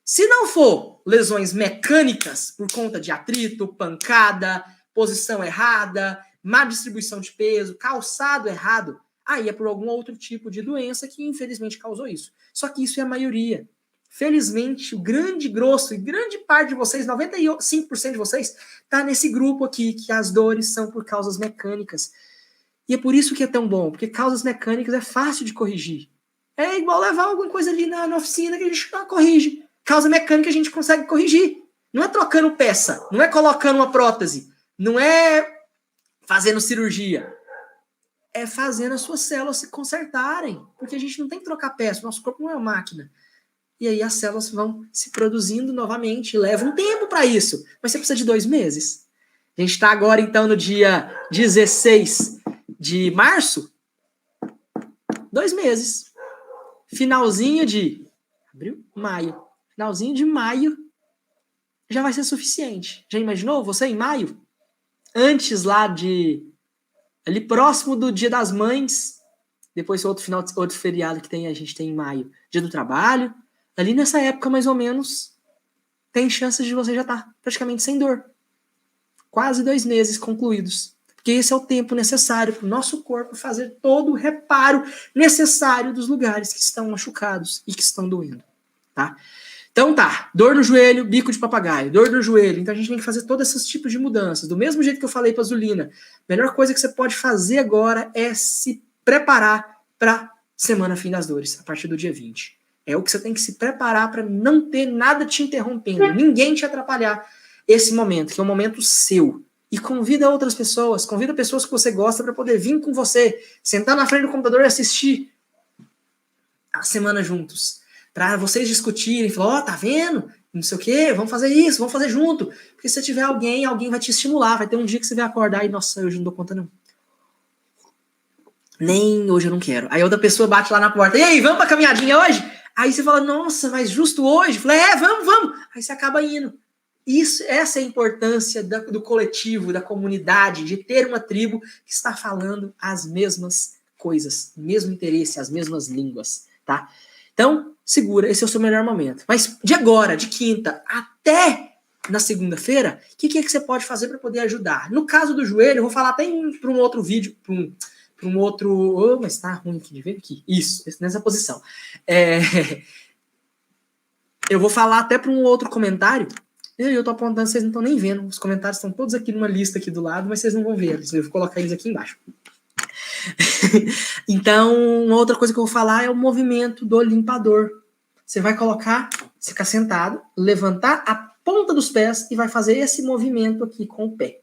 Se não for lesões mecânicas por conta de atrito, pancada, posição errada, má distribuição de peso, calçado errado, aí é por algum outro tipo de doença que infelizmente causou isso. Só que isso é a maioria. Felizmente, o grande grosso e grande parte de vocês, 95% de vocês, tá nesse grupo aqui, que as dores são por causas mecânicas. E é por isso que é tão bom, porque causas mecânicas é fácil de corrigir. É igual levar alguma coisa ali na oficina que a gente corrige. Causa mecânica a gente consegue corrigir. Não é trocando peça, não é colocando uma prótese, não é fazendo cirurgia. É fazendo as suas células se consertarem. Porque a gente não tem que trocar peça, nosso corpo não é uma máquina. E aí as células vão se produzindo novamente. Leva um tempo para isso. Mas você precisa de 2 meses. A gente está agora, então, no dia 16 de março. 2 meses. Finalzinho de abril, maio. Finalzinho de maio já vai ser suficiente. Já imaginou você em maio? Antes lá de... ali próximo do Dia das Mães. Depois outro feriado que a gente tem em maio. Dia do Trabalho. Ali nessa época, mais ou menos, tem chances de você já estar praticamente sem dor. Quase 2 meses concluídos. Porque esse é o tempo necessário para o nosso corpo fazer todo o reparo necessário dos lugares que estão machucados e que estão doendo. Tá? Então tá, dor no joelho, bico de papagaio, dor no joelho. Então a gente tem que fazer todos esses tipos de mudanças. Do mesmo jeito que eu falei para a Zulina, a melhor coisa que você pode fazer agora é se preparar para Semana Fim das Dores, a partir do dia 20. É o que você tem que se preparar para não ter nada te interrompendo, ninguém te atrapalhar esse momento, que é um momento seu. E convida outras pessoas, convida pessoas que você gosta para poder vir com você, sentar na frente do computador e assistir a semana juntos. Para vocês discutirem, falar, tá vendo? Não sei o quê, vamos fazer isso, vamos fazer junto. Porque se tiver alguém vai te estimular, vai ter um dia que você vai acordar e, nossa, hoje não dou conta não. Nem hoje eu não quero. Aí outra pessoa bate lá na porta, e aí, vamos pra caminhadinha hoje? Aí você fala, nossa, mas justo hoje? Falei, vamos. Aí você acaba indo. Essa é a importância do coletivo, da comunidade, de ter uma tribo que está falando as mesmas coisas, o mesmo interesse, as mesmas línguas, tá? Então, segura, esse é o seu melhor momento. Mas de agora, de quinta, até na segunda-feira, o que é que você pode fazer para poder ajudar? No caso do joelho, eu vou falar até para um outro vídeo, para um outro... Oh, mas tá ruim aqui de ver aqui. Isso, nessa posição. Eu vou falar até para um outro comentário. Eu tô apontando, vocês não estão nem vendo. Os comentários estão todos aqui numa lista aqui do lado, mas vocês não vão ver. Eu vou colocar eles aqui embaixo. Então, uma outra coisa que eu vou falar é o movimento do limpador. Você vai colocar, ficar sentado, levantar a ponta dos pés e vai fazer esse movimento aqui com o pé.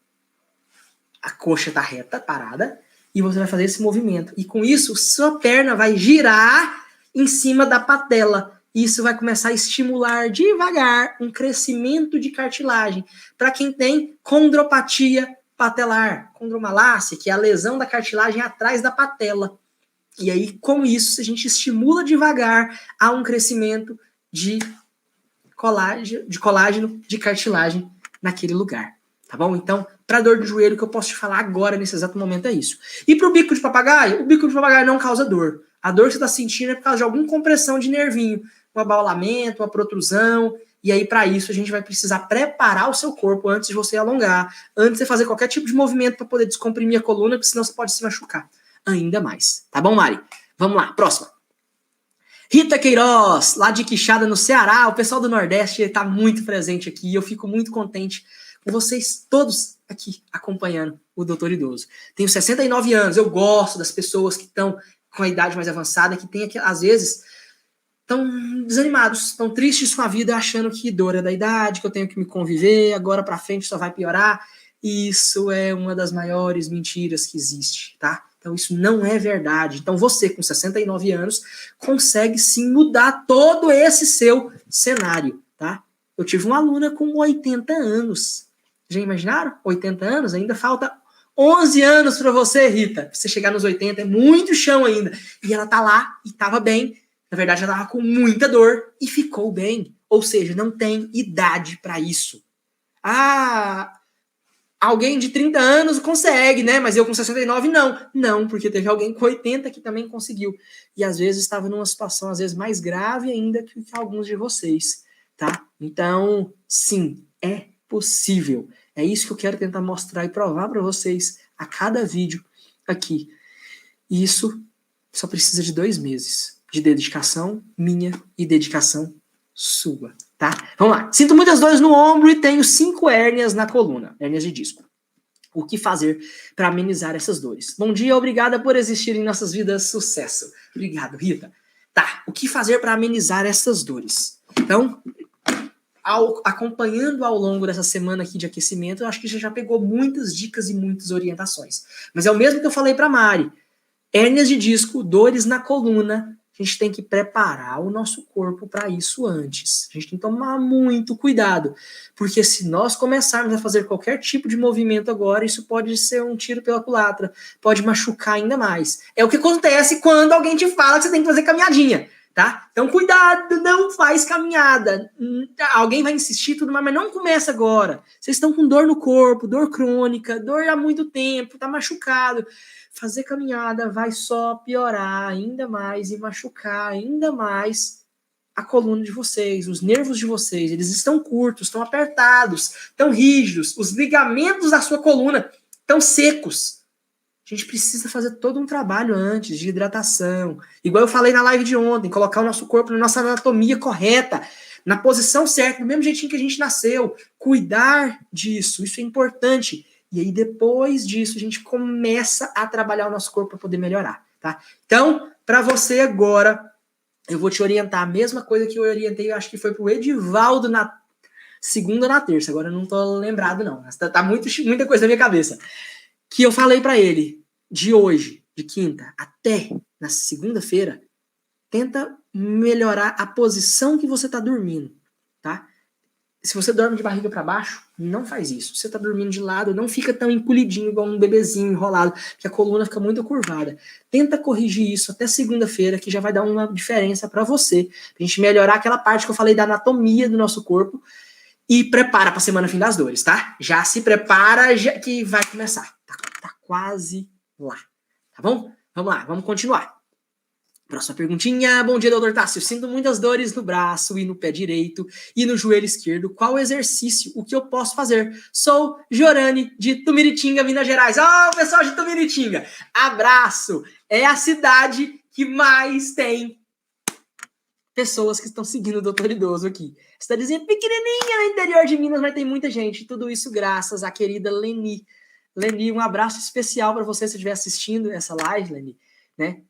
A coxa tá reta, parada, e você vai fazer esse movimento. E com isso, sua perna vai girar em cima da patela. isso vai começar a estimular devagar um crescimento de cartilagem para quem tem condropatia patelar, condromalácia, que é a lesão da cartilagem atrás da patela. E aí, com isso, a gente estimula devagar a um crescimento de colágeno, de cartilagem naquele lugar. Tá bom? Então, para dor de joelho, o que eu posso te falar agora, nesse exato momento, é isso. E para o bico de papagaio, o bico de papagaio não causa dor. A dor que você está sentindo é por causa de alguma compressão de nervinho, um abaulamento, uma protrusão. E aí, para isso, a gente vai precisar preparar o seu corpo antes de você alongar, antes de você fazer qualquer tipo de movimento para poder descomprimir a coluna, porque senão você pode se machucar ainda mais. Tá bom, Mari? Vamos lá, próxima. Rita Queiroz, lá de Quixada, no Ceará. O pessoal do Nordeste está muito presente aqui e eu fico muito contente com vocês todos aqui acompanhando o Doutor Idoso. Tenho 69 anos, eu gosto das pessoas que estão com a idade mais avançada, que tem, às vezes, estão desanimados, estão tristes com a vida, achando que dor é da idade, que eu tenho que me conviver, agora para frente só vai piorar. E isso é uma das maiores mentiras que existe, tá? Então isso não é verdade. Então você, com 69 anos, consegue sim mudar todo esse seu cenário, tá? Eu tive uma aluna com 80 anos. Já imaginaram? 80 anos? Ainda falta 11 anos para você, Rita. Pra você chegar nos 80, é muito chão ainda. E ela tá lá e tava bem. Na verdade, ela tava com muita dor e ficou bem. Ou seja, não tem idade para isso. Alguém de 30 anos consegue, né? Mas eu com 69 não. Não, porque teve alguém com 80 que também conseguiu. E às vezes estava numa situação, às vezes, mais grave ainda que alguns de vocês, tá? Então, sim, é possível. É isso que eu quero tentar mostrar e provar para vocês a cada vídeo aqui. E isso só precisa de 2 meses de dedicação minha e dedicação sua, tá? Vamos lá. Sinto muitas dores no ombro e tenho 5 hérnias na coluna, hérnias de disco. O que fazer para amenizar essas dores? Bom dia, obrigada por existir em nossas vidas. Sucesso. Obrigado, Rita. Tá, o que fazer para amenizar essas dores? Então, acompanhando ao longo dessa semana aqui de aquecimento, eu acho que você já pegou muitas dicas e muitas orientações. Mas é o mesmo que eu falei para Mari. Hérnias de disco, dores na coluna, a gente tem que preparar o nosso corpo para isso antes. A gente tem que tomar muito cuidado, porque se nós começarmos a fazer qualquer tipo de movimento agora, isso pode ser um tiro pela culatra, pode machucar ainda mais. É o que acontece quando alguém te fala que você tem que fazer caminhadinha, tá? Então cuidado, não faz caminhada. Alguém vai insistir tudo mais, mas não começa agora. Vocês estão com dor no corpo, dor crônica, dor há muito tempo, tá machucado. Fazer caminhada vai só piorar ainda mais e machucar ainda mais a coluna de vocês, os nervos de vocês. Eles estão curtos, estão apertados, estão rígidos. Os ligamentos da sua coluna estão secos. A gente precisa fazer todo um trabalho antes de hidratação. Igual eu falei na live de ontem, colocar o nosso corpo na nossa anatomia correta, na posição certa, do mesmo jeitinho que a gente nasceu. Cuidar disso, isso é importante. E aí, depois disso, a gente começa a trabalhar o nosso corpo para poder melhorar, tá? Então, para você agora, eu vou te orientar a mesma coisa que eu orientei, eu acho que foi pro Edivaldo na segunda ou na terça, agora eu não tô lembrado não, mas tá muita coisa na minha cabeça. Que eu falei para ele, de hoje, de quinta, até na segunda-feira, tenta melhorar a posição que você tá dormindo, tá? Se você dorme de barriga para baixo, não faz isso. Se você tá dormindo de lado, não fica tão encolhidinho igual um bebezinho enrolado, que a coluna fica muito curvada. Tenta corrigir isso até segunda-feira, que já vai dar uma diferença para você. Pra gente melhorar aquela parte que eu falei da anatomia do nosso corpo. E prepara pra semana fim das dores, tá? Já se prepara que vai começar. Tá quase lá. Tá bom? Vamos lá, vamos continuar. Próxima perguntinha. Bom dia, doutor Tássio. Sinto muitas dores no braço e no pé direito e no joelho esquerdo. Qual exercício? O que eu posso fazer? Sou Jorane, de Tumiritinga, Minas Gerais. Pessoal de Tumiritinga. Abraço. É a cidade que mais tem pessoas que estão seguindo o doutor Idoso aqui. Cidadezinha pequenininha no interior de Minas, mas tem muita gente. Tudo isso graças à querida Leni. Leni, um abraço especial para você se estiver assistindo essa live, Leni. Né?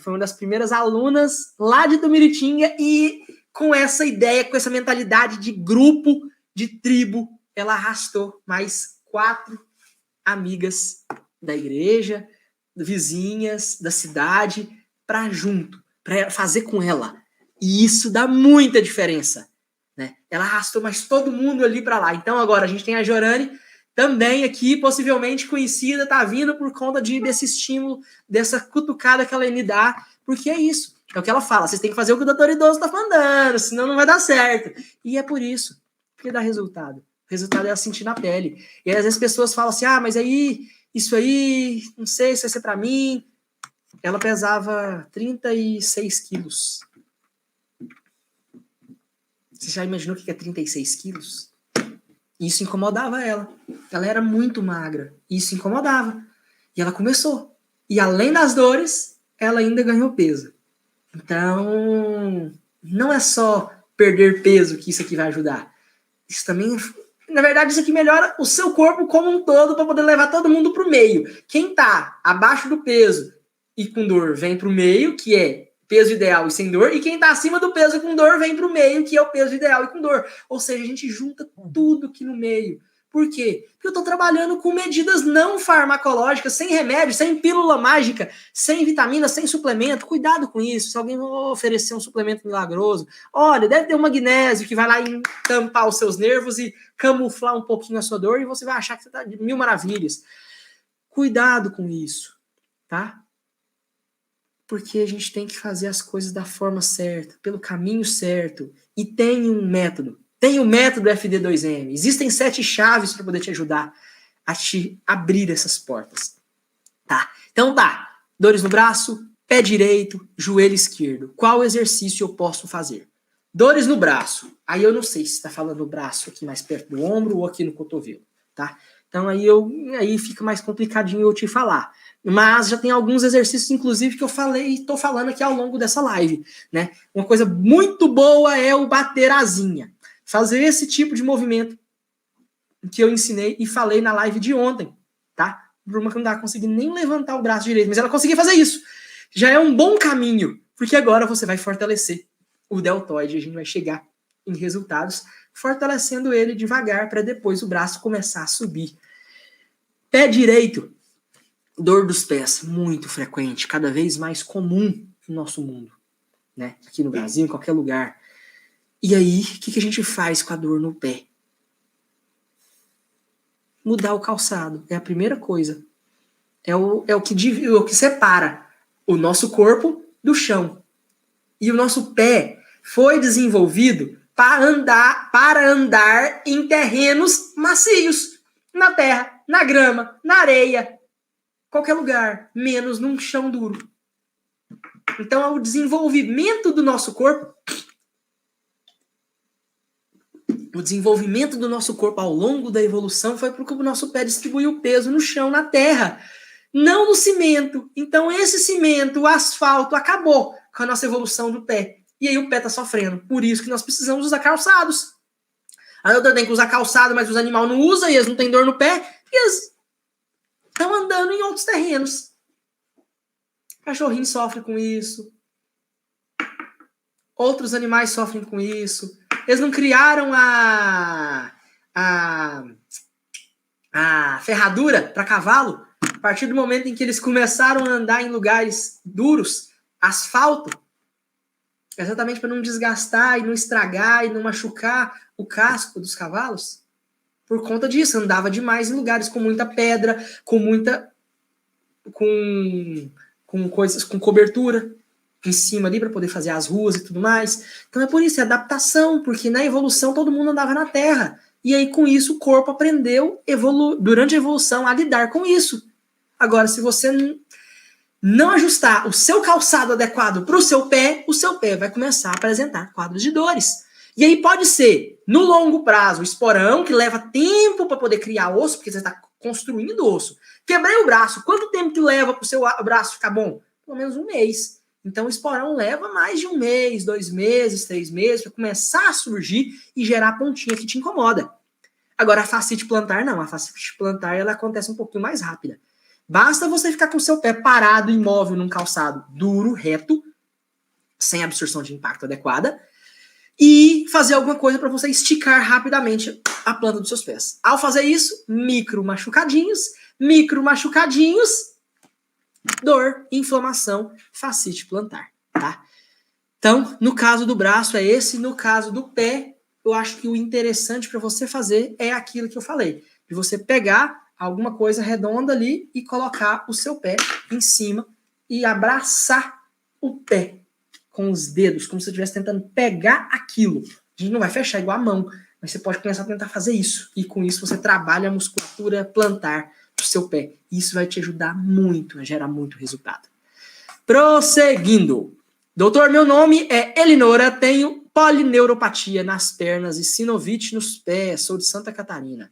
Foi uma das primeiras alunas lá de Tumiritinga e com essa ideia, com essa mentalidade de grupo, de tribo, ela arrastou mais 4 amigas da igreja, vizinhas da cidade, para junto, para fazer com ela. E isso dá muita diferença, né? Ela arrastou mais todo mundo ali para lá. Então agora a gente tem a Jorane também aqui, possivelmente conhecida, tá vindo por conta desse estímulo, dessa cutucada que ela me dá, porque é isso. É o que ela fala, vocês têm que fazer o que o doutor idoso tá mandando, senão não vai dar certo. E é por isso, porque dá resultado. O resultado é ela sentir na pele. E aí, às vezes pessoas falam assim, mas aí, isso aí, não sei se vai ser pra mim. Ela pesava 36 quilos. Você já imaginou o que é 36 quilos? Isso incomodava ela. Ela era muito magra. Isso incomodava. E ela começou. E além das dores, ela ainda ganhou peso. Então, não é só perder peso que isso aqui vai ajudar. Isso também, na verdade, isso aqui melhora o seu corpo como um todo para poder levar todo mundo para o meio. Quem tá abaixo do peso e com dor vem para o meio, que é peso ideal e sem dor, e quem tá acima do peso e com dor vem para o meio, que é o peso ideal e com dor. Ou seja, a gente junta tudo aqui no meio. Por quê? Porque eu estou trabalhando com medidas não farmacológicas, sem remédio, sem pílula mágica, sem vitamina, sem suplemento. Cuidado com isso. Se alguém oferecer um suplemento milagroso, olha, deve ter um magnésio que vai lá tampar os seus nervos e camuflar um pouquinho a sua dor e você vai achar que você está de mil maravilhas. Cuidado com isso, tá? Porque a gente tem que fazer as coisas da forma certa, pelo caminho certo. E tem um método. Tem o método FD2M. Existem 7 chaves para poder te ajudar a te abrir essas portas. Tá? Então tá. Dores no braço, pé direito, joelho esquerdo. Qual exercício eu posso fazer? Dores no braço. Aí eu não sei se está falando do braço aqui mais perto do ombro ou aqui no cotovelo. Tá? Então aí fica mais complicadinho eu te falar. Mas já tem alguns exercícios, inclusive, que eu falei e estou falando aqui ao longo dessa live. Né? Uma coisa muito boa é o bater asinha. Fazer esse tipo de movimento que eu ensinei e falei na live de ontem, tá? Bruna que não tá conseguindo nem levantar o braço direito, mas ela conseguiu fazer isso. Já é um bom caminho, porque agora você vai fortalecer o deltoide e a gente vai chegar em resultados fortalecendo ele devagar para depois o braço começar a subir. Pé direito, dor dos pés, muito frequente, cada vez mais comum no nosso mundo, né? Aqui no Brasil, em qualquer lugar. E aí, o que a gente faz com a dor no pé? Mudar o calçado. É a primeira coisa. É o que separa o nosso corpo do chão. E o nosso pé foi desenvolvido para andar em terrenos macios. Na terra, na grama, na areia. Qualquer lugar, menos num chão duro. Então, o desenvolvimento do nosso corpo... O desenvolvimento do nosso corpo ao longo da evolução foi porque o nosso pé distribuiu o peso no chão, na terra, não no cimento. Então esse cimento, o asfalto, acabou com a nossa evolução do pé. E aí o pé está sofrendo. Por isso que nós precisamos usar calçados. Aí eu tenho que usar calçado, mas os animais não usam e eles não têm dor no pé. E eles estão andando em outros terrenos. Cachorrinho sofre com isso. Outros animais sofrem com isso. Eles não criaram a ferradura para cavalo a partir do momento em que eles começaram a andar em lugares duros, asfalto, exatamente para não desgastar e não estragar e não machucar o casco dos cavalos. Por conta disso, andava demais em lugares com muita pedra, com coisas, com cobertura em cima ali para poder fazer as ruas e tudo mais. Então é por isso, é adaptação, porque na evolução todo mundo andava na terra. E aí com isso o corpo aprendeu durante a evolução a lidar com isso. Agora, se você não ajustar o seu calçado adequado para o seu pé vai começar a apresentar quadros de dores. E aí pode ser, no longo prazo, o esporão, que leva tempo para poder criar osso, porque você está construindo osso. Quebrei o braço, quanto tempo que leva para o seu braço ficar bom? Pelo menos 1 mês. Então o esporão leva mais de 1 mês, 2 meses, 3 meses para começar a surgir e gerar a pontinha que te incomoda. Agora a fascite plantar não, a fascite plantar ela acontece um pouquinho mais rápida. Basta você ficar com o seu pé parado, imóvel, num calçado duro, reto, sem absorção de impacto adequada, e fazer alguma coisa para você esticar rapidamente a planta dos seus pés. Ao fazer isso, micro machucadinhos, dor, inflamação, fascite plantar, tá? Então, no caso do braço é esse, no caso do pé, eu acho que o interessante para você fazer é aquilo que eu falei, de você pegar alguma coisa redonda ali e colocar o seu pé em cima e abraçar o pé com os dedos, como se você estivesse tentando pegar aquilo. A gente não vai fechar igual a mão, mas você pode começar a tentar fazer isso. E com isso você trabalha a musculatura plantar do seu pé. Isso vai te ajudar muito a gerar muito resultado. Prosseguindo. Doutor, meu nome é Elinora, tenho polineuropatia nas pernas e sinovite nos pés, sou de Santa Catarina.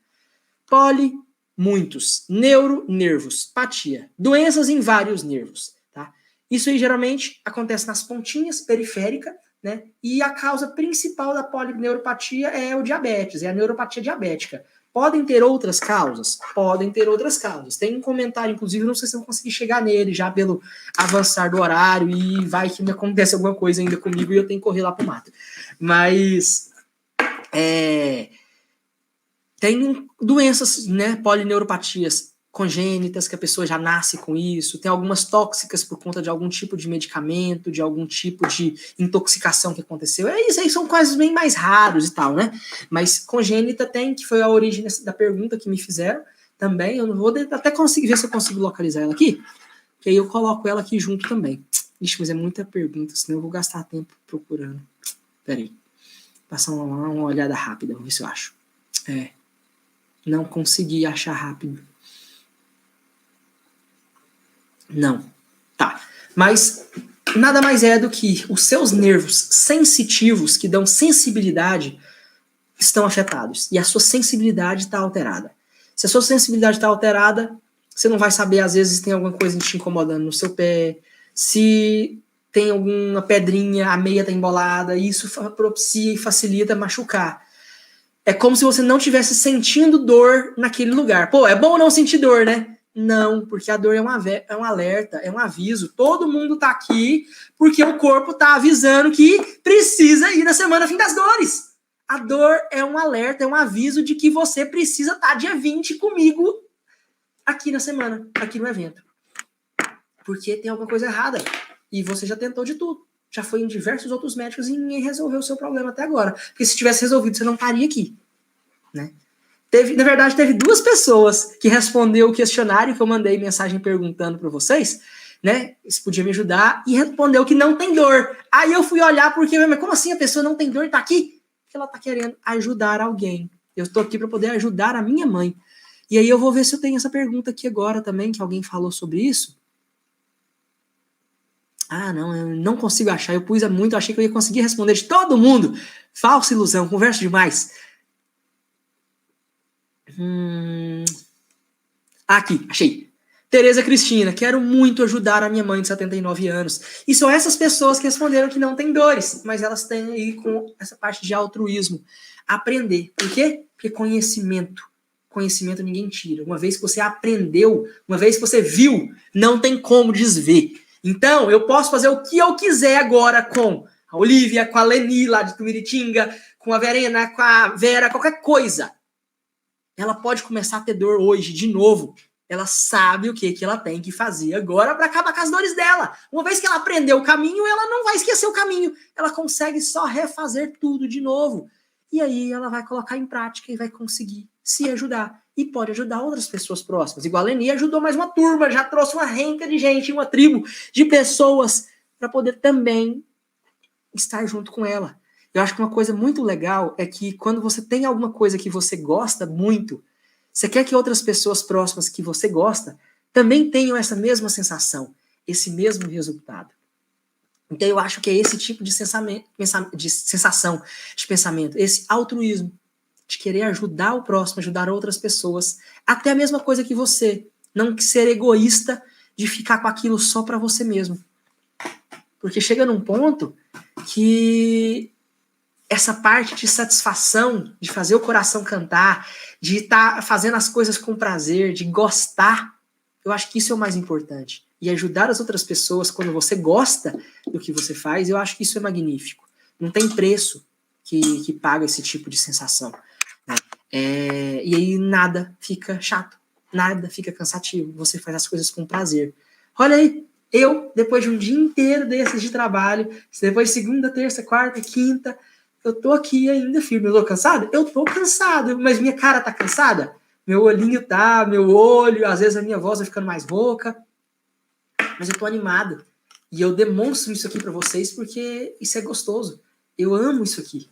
Poli, muitos. Neuro, nervos. Patia, doenças em vários nervos. Tá? Isso aí geralmente acontece nas pontinhas periféricas, né? E a causa principal da polineuropatia é o diabetes, é a neuropatia diabética. Podem ter outras causas? Podem ter outras causas. Tem um comentário, inclusive, não sei se eu vou conseguir chegar nele já pelo avançar do horário e vai que me acontece alguma coisa ainda comigo e eu tenho que correr lá pro mato. Mas tem doenças, né, polineuropatias congênitas, que a pessoa já nasce com isso, tem algumas tóxicas por conta de algum tipo de medicamento, de algum tipo de intoxicação que aconteceu. Isso aí são coisas bem mais raros e tal, né? Mas congênita tem, que foi a origem da pergunta que me fizeram também. Eu não vou até conseguir ver se eu consigo localizar ela aqui, que aí eu coloco ela aqui junto também. Ixi, mas é muita pergunta, senão eu vou gastar tempo procurando. Peraí. Passar uma olhada rápida, vamos ver se eu acho. Não consegui achar rápido. Não. Tá. Mas nada mais é do que os seus nervos sensitivos, que dão sensibilidade, estão afetados. E a sua sensibilidade está alterada. Se a sua sensibilidade está alterada, você não vai saber, às vezes, se tem alguma coisa te incomodando no seu pé, se tem alguma pedrinha, a meia está embolada, e isso propicia e facilita machucar. É como se você não estivesse sentindo dor naquele lugar. Pô, é bom não sentir dor, né? Não, porque a dor é um alerta, é um aviso. Todo mundo tá aqui porque o corpo tá avisando que precisa ir na semana fim das dores. A dor é um alerta, é um aviso de que você precisa estar dia 20 comigo aqui na semana, aqui no evento. Porque tem alguma coisa errada. E você já tentou de tudo. Já foi em diversos outros médicos e ninguém resolveu o seu problema até agora. Porque se tivesse resolvido, você não estaria aqui. Né? Na verdade, teve 2 pessoas que respondeu o questionário que eu mandei mensagem perguntando para vocês, né? Se podia me ajudar, e respondeu que não tem dor. Aí eu fui olhar porque, mas como assim a pessoa não tem dor e tá aqui? Porque ela tá querendo ajudar alguém. Eu estou aqui para poder ajudar a minha mãe. E aí eu vou ver se eu tenho essa pergunta aqui agora também, que alguém falou sobre isso. Ah, não, eu não consigo achar. Eu pus muito, eu achei que eu ia conseguir responder de todo mundo. Falsa ilusão, converso demais. Aqui, achei. Tereza Cristina, quero muito ajudar a minha mãe de 79 anos. E são essas pessoas que responderam que não têm dores, mas elas têm aí com essa parte de altruísmo. Aprender. Por quê? Porque conhecimento ninguém tira. Uma vez que você aprendeu, uma vez que você viu, não tem como desver. Então, eu posso fazer o que eu quiser agora com a Olivia, com a Leni lá de Tumiritinga, com a Verena, com a Vera, qualquer coisa. Ela pode começar a ter dor hoje de novo. Ela sabe o que ela tem que fazer agora para acabar com as dores dela. Uma vez que ela aprendeu o caminho, ela não vai esquecer o caminho. Ela consegue só refazer tudo de novo. E aí ela vai colocar em prática e vai conseguir se ajudar. E pode ajudar outras pessoas próximas. Igual a Leni ajudou mais uma turma, já trouxe uma renca de gente, uma tribo de pessoas para poder também estar junto com ela. Eu acho que uma coisa muito legal é que quando você tem alguma coisa que você gosta muito, você quer que outras pessoas próximas que você gosta também tenham essa mesma sensação, esse mesmo resultado. Então eu acho que é esse tipo de sensação, de pensamento, esse altruísmo, de querer ajudar o próximo, ajudar outras pessoas, até a mesma coisa que você, não ser egoísta de ficar com aquilo só para você mesmo. Porque chega num ponto que essa parte de satisfação, de fazer o coração cantar, de estar fazendo as coisas com prazer, de gostar, eu acho que isso é o mais importante. E ajudar as outras pessoas quando você gosta do que você faz, eu acho que isso é magnífico. Não tem preço que paga esse tipo de sensação. Né? E aí nada fica chato, nada fica cansativo. Você faz as coisas com prazer. Olha aí, Eu, depois de um dia inteiro desses de trabalho, depois de segunda, terça, quarta, quinta, eu tô aqui ainda firme. Eu tô cansado? Eu tô cansado, mas minha cara tá cansada? Meu olhinho tá, meu olho, às vezes a minha voz vai ficando mais rouca. Mas eu tô animado. E eu demonstro isso aqui pra vocês porque isso é gostoso. Eu amo isso aqui,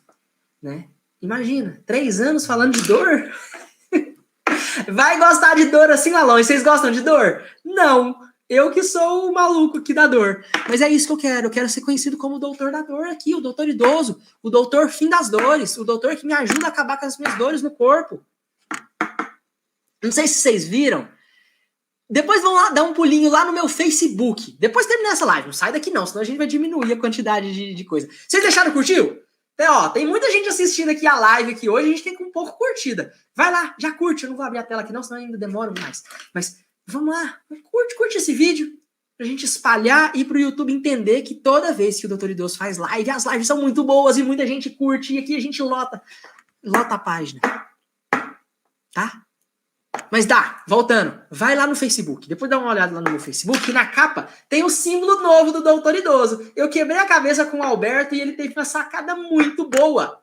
né? Imagina, 3 anos falando de dor. Vai gostar de dor assim, Alon? E vocês gostam de dor? Não. Eu que sou o maluco aqui da dor. Mas é isso que eu quero. Eu quero ser conhecido como o doutor da dor aqui, o doutor idoso, o doutor fim das dores, o doutor que me ajuda a acabar com as minhas dores no corpo. Não sei se vocês viram. Depois vão lá dar um pulinho lá no meu Facebook. Depois terminar essa live. Não sai daqui não, senão a gente vai diminuir a quantidade de coisa. Vocês deixaram curtir? Tem muita gente assistindo aqui a live aqui hoje, a gente tem com um pouco curtida. Vai lá, já curte. Eu não vou abrir a tela aqui não, senão ainda demora mais. Mas vamos lá, curte esse vídeo. Pra gente espalhar e pro YouTube entender que toda vez que o Doutor Idoso faz live, as lives são muito boas e muita gente curte. E aqui a gente lota a página. Tá? Mas voltando, vai lá no Facebook, depois dá uma olhada lá no meu Facebook, que na capa tem o símbolo novo do Doutor Idoso. Eu quebrei a cabeça com o Alberto e ele teve uma sacada muito boa.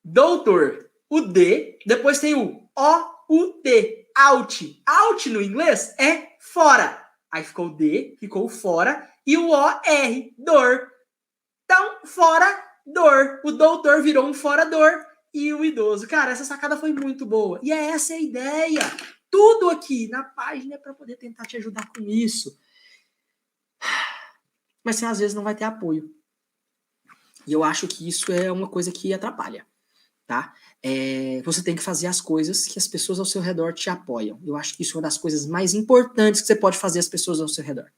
Doutor, o D, depois tem o O-U-T, out. Out no inglês é fora. Aí ficou o D, ficou o fora, e o O-R, dor. Então, fora, dor. O doutor virou um fora dor. E o idoso. Cara, essa sacada foi muito boa. E essa é a ideia. Tudo aqui na página é para poder tentar te ajudar com isso. Mas você às vezes não vai ter apoio. E eu acho que isso é uma coisa que atrapalha. Tá? Você tem que fazer as coisas que as pessoas ao seu redor te apoiam. Eu acho que isso é uma das coisas mais importantes que você pode fazer as pessoas ao seu redor.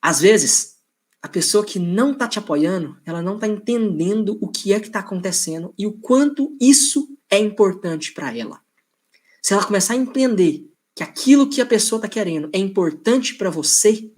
Às vezes, a pessoa que não tá te apoiando, ela não tá entendendo o que é que tá acontecendo e o quanto isso é importante para ela. Se ela começar a entender que aquilo que a pessoa tá querendo é importante para você,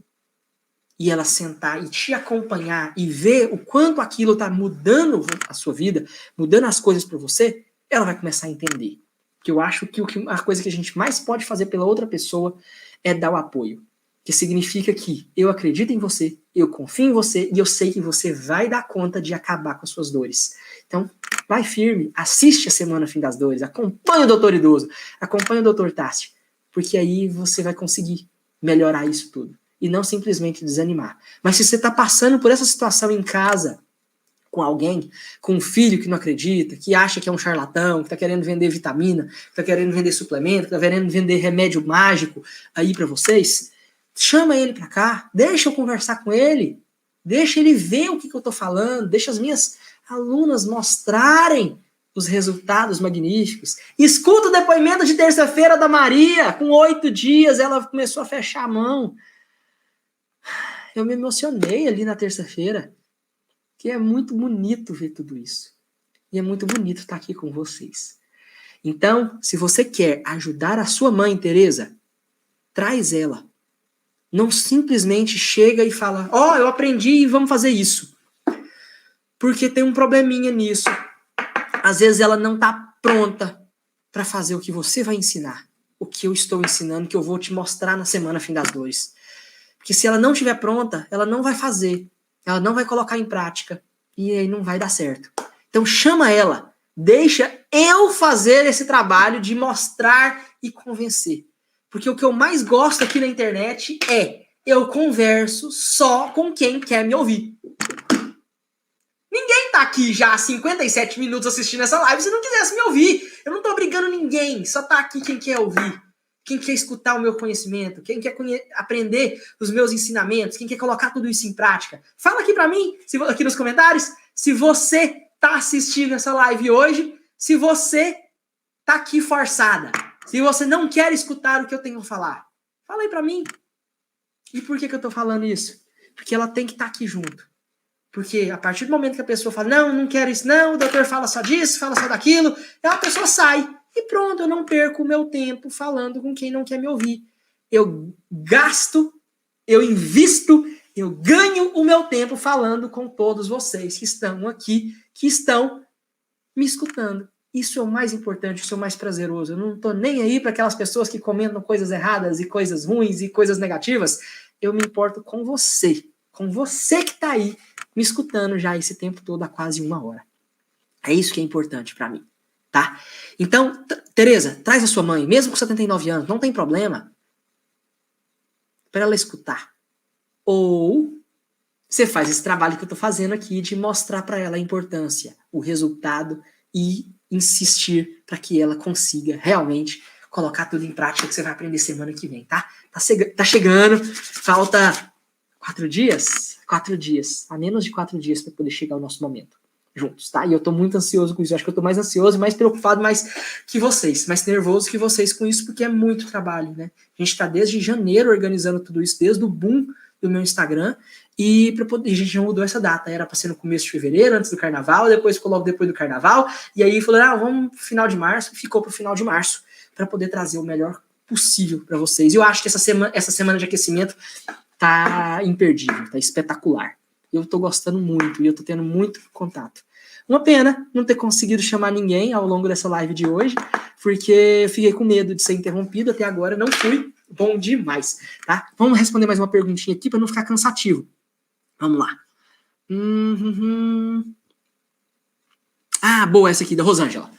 e ela sentar e te acompanhar e ver o quanto aquilo tá mudando a sua vida, mudando as coisas para você, ela vai começar a entender. Que eu acho que a coisa que a gente mais pode fazer pela outra pessoa é dar o apoio. Que significa que eu acredito em você, eu confio em você e eu sei que você vai dar conta de acabar com as suas dores. Então, vai firme, assiste a Semana Fim das Dores, acompanha o Doutor Idoso, acompanha o Doutor Tassi, porque aí você vai conseguir melhorar isso tudo. E não simplesmente desanimar. Mas se você está passando por essa situação em casa, com alguém, com um filho que não acredita, que acha que é um charlatão, que está querendo vender vitamina, que está querendo vender suplemento, que está querendo vender remédio mágico aí para vocês, chama ele para cá, deixa eu conversar com ele, deixa ele ver o que eu estou falando, deixa as minhas alunas mostrarem os resultados magníficos. Escuta o depoimento de terça-feira da Maria, com 8 dias ela começou a fechar a mão. Eu me emocionei ali na terça-feira, que é muito bonito ver tudo isso. E é muito bonito estar aqui com vocês. Então, se você quer ajudar a sua mãe, Tereza, traz ela. Não simplesmente chega e fala, eu aprendi e vamos fazer isso. Porque tem um probleminha nisso. Às vezes ela não está pronta para fazer o que você vai ensinar. O que eu estou ensinando, que eu vou te mostrar na Semana Fim das Dores. Porque se ela não estiver pronta, ela não vai fazer. Ela não vai colocar em prática. E aí não vai dar certo. Então chama ela. Deixa eu fazer esse trabalho de mostrar e convencer. Porque o que eu mais gosto aqui na internet é eu converso só com quem quer me ouvir. Ninguém tá aqui já há 57 minutos assistindo essa live se não quisesse me ouvir. Eu não tô obrigando ninguém. Só tá aqui quem quer ouvir. Quem quer escutar o meu conhecimento, quem quer aprender os meus ensinamentos, quem quer colocar tudo isso em prática. Fala aqui pra mim, aqui nos comentários, se você tá assistindo essa live hoje, se você tá aqui forçada, se você não quer escutar o que eu tenho a falar. Fala aí pra mim. E por que eu tô falando isso? Porque ela tem que estar aqui junto. Porque a partir do momento que a pessoa fala, não quero isso, não, o doutor fala só disso, fala só daquilo, a pessoa sai. E pronto, eu não perco o meu tempo falando com quem não quer me ouvir. Eu gasto, eu invisto, eu ganho o meu tempo falando com todos vocês que estão aqui, que estão me escutando. Isso é o mais importante, isso é o mais prazeroso. Eu não tô nem aí para aquelas pessoas que comentam coisas erradas e coisas ruins e coisas negativas. Eu me importo com você que tá aí me escutando já esse tempo todo há quase 1 hora. É isso que é importante para mim, tá? Então, Tereza, traz a sua mãe, mesmo com 79 anos, não tem problema, para ela escutar. Ou você faz esse trabalho que eu tô fazendo aqui de mostrar para ela a importância, o resultado e insistir para que ela consiga realmente colocar tudo em prática que você vai aprender semana que vem, tá? Tá chegando, falta 4 dias? 4 dias, a menos de 4 dias para poder chegar ao nosso momento juntos, tá? E eu tô muito ansioso com isso, eu acho que eu tô mais ansioso, mais preocupado mais que vocês, mais nervoso que vocês com isso, porque é muito trabalho, né? A gente tá desde janeiro organizando tudo isso, desde o boom do meu Instagram, e a gente já mudou essa data, era para ser no começo de fevereiro, antes do carnaval, depois ficou logo depois do carnaval, e aí falou, vamos pro final de março, ficou pro final de março, para poder trazer o melhor possível para vocês. E eu acho que essa semana de aquecimento tá imperdível, tá espetacular. Eu tô gostando muito, e eu tô tendo muito contato. Uma pena não ter conseguido chamar ninguém ao longo dessa live de hoje, porque eu fiquei com medo de ser interrompido, até agora não fui. Bom demais, tá? Vamos responder mais uma perguntinha aqui para não ficar cansativo. Vamos lá. Ah, boa essa aqui, da Rosângela.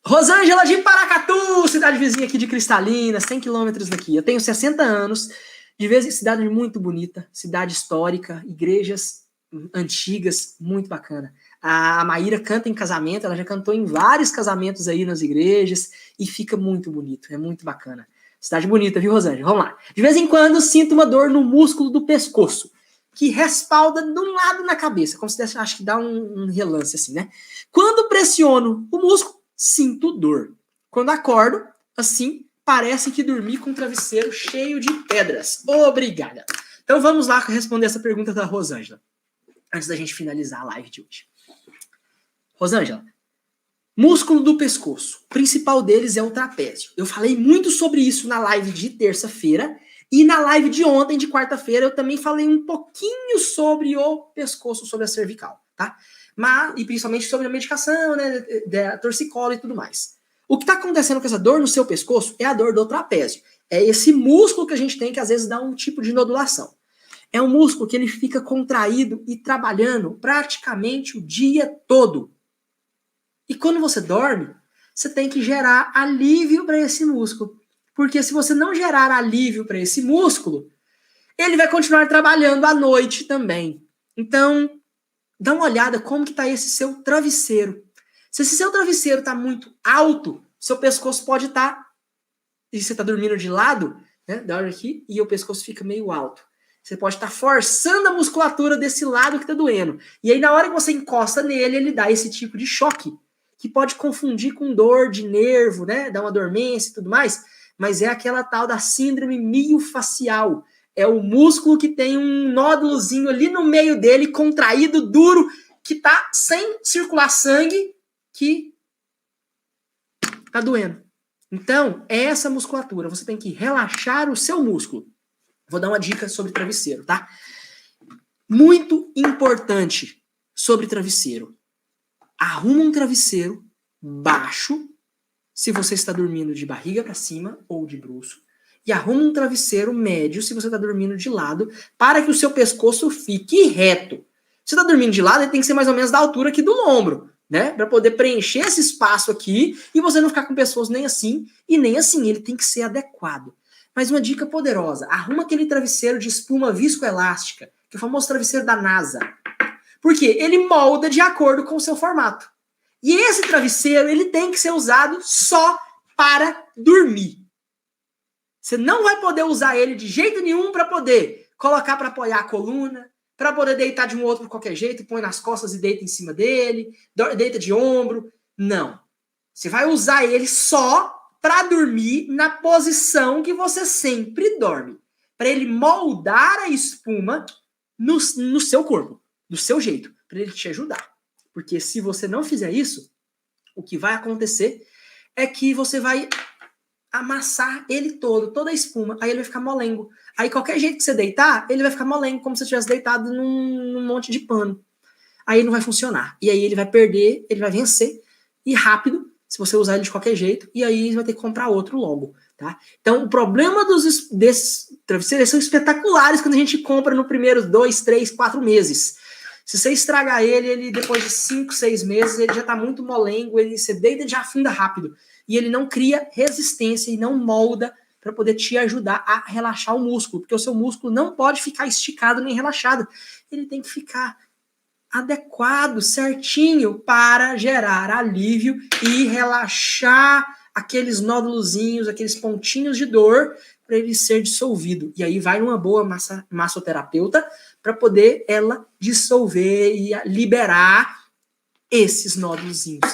Rosângela de Paracatu, cidade vizinha aqui de Cristalina, 100 quilômetros daqui. Eu tenho 60 anos, cidade muito bonita, cidade histórica, igrejas antigas, muito bacana. A Maíra canta em casamento, ela já cantou em vários casamentos aí nas igrejas e fica muito bonito, é muito bacana. Cidade bonita, viu, Rosângela? Vamos lá. De vez em quando sinto uma dor no músculo do pescoço, que respalda de um lado na cabeça, como se desse, acho que dá um relance assim, né? Quando pressiono o músculo, sinto dor. Quando acordo, assim, parece que dormi com um travesseiro cheio de pedras. Obrigada. Então vamos lá responder essa pergunta da Rosângela, antes da gente finalizar a live de hoje. Rosângela, músculo do pescoço, o principal deles é o trapézio. Eu falei muito sobre isso na live de terça-feira e na live de ontem, de quarta-feira, eu também falei um pouquinho sobre o pescoço, sobre a cervical, tá? E principalmente sobre a medicação, né, da torcicolo e tudo mais. O que está acontecendo com essa dor no seu pescoço é a dor do trapézio. É esse músculo que a gente tem que às vezes dá um tipo de nodulação. É um músculo que ele fica contraído e trabalhando praticamente o dia todo. E quando você dorme, você tem que gerar alívio para esse músculo. Porque se você não gerar alívio para esse músculo, ele vai continuar trabalhando à noite também. Então, dá uma olhada como que está esse seu travesseiro. Se esse seu travesseiro está muito alto, seu pescoço pode estar... E você está dormindo de lado, né? Dorme aqui e o pescoço fica meio alto. Você pode estar forçando a musculatura desse lado que está doendo. E aí, na hora que você encosta nele, ele dá esse tipo de choque, que pode confundir com dor de nervo, né? Dá uma dormência e tudo mais. Mas é aquela tal da síndrome miofacial. É o músculo que tem um nódulozinho ali no meio dele, contraído, duro, que tá sem circular sangue, que tá doendo. Então, é essa musculatura. Você tem que relaxar o seu músculo. Vou dar uma dica sobre travesseiro, tá? Muito importante sobre travesseiro. Arruma um travesseiro baixo, se você está dormindo de barriga para cima ou de bruço, e arruma um travesseiro médio se você está dormindo de lado, para que o seu pescoço fique reto. Se você está dormindo de lado, ele tem que ser mais ou menos da altura aqui do ombro, né? Para poder preencher esse espaço aqui e você não ficar com pessoas nem assim e nem assim. Ele tem que ser adequado. Mas uma dica poderosa, arruma aquele travesseiro de espuma viscoelástica, que é o famoso travesseiro da NASA. Porque ele molda de acordo com o seu formato. E esse travesseiro, ele tem que ser usado só para dormir. Você não vai poder usar ele de jeito nenhum para poder colocar para apoiar a coluna, para poder deitar de um outro de qualquer jeito, põe nas costas e deita em cima dele, deita de ombro. Não. Você vai usar ele só para dormir na posição que você sempre dorme. Para ele moldar a espuma no seu corpo, do seu jeito, para ele te ajudar. Porque se você não fizer isso, o que vai acontecer é que você vai amassar ele todo, toda a espuma, aí ele vai ficar molengo. Aí qualquer jeito que você deitar, ele vai ficar molengo, como se você tivesse deitado num monte de pano. Aí não vai funcionar. E aí ele vai perder, ele vai vencer, e rápido se você usar ele de qualquer jeito, e aí você vai ter que comprar outro logo, tá? Então, o problema desses travesseiros são espetaculares quando a gente compra no primeiros 2, 3, 4 meses. Se você estragar ele depois de 5, 6 meses, ele já tá muito molengo, você deita e já afunda rápido. E ele não cria resistência e não molda para poder te ajudar a relaxar o músculo, porque o seu músculo não pode ficar esticado nem relaxado. Ele tem que ficar adequado, certinho, para gerar alívio e relaxar aqueles nódulozinhos, aqueles pontinhos de dor, para ele ser dissolvido. E aí vai numa boa massoterapeuta para poder ela dissolver e liberar esses nódulozinhos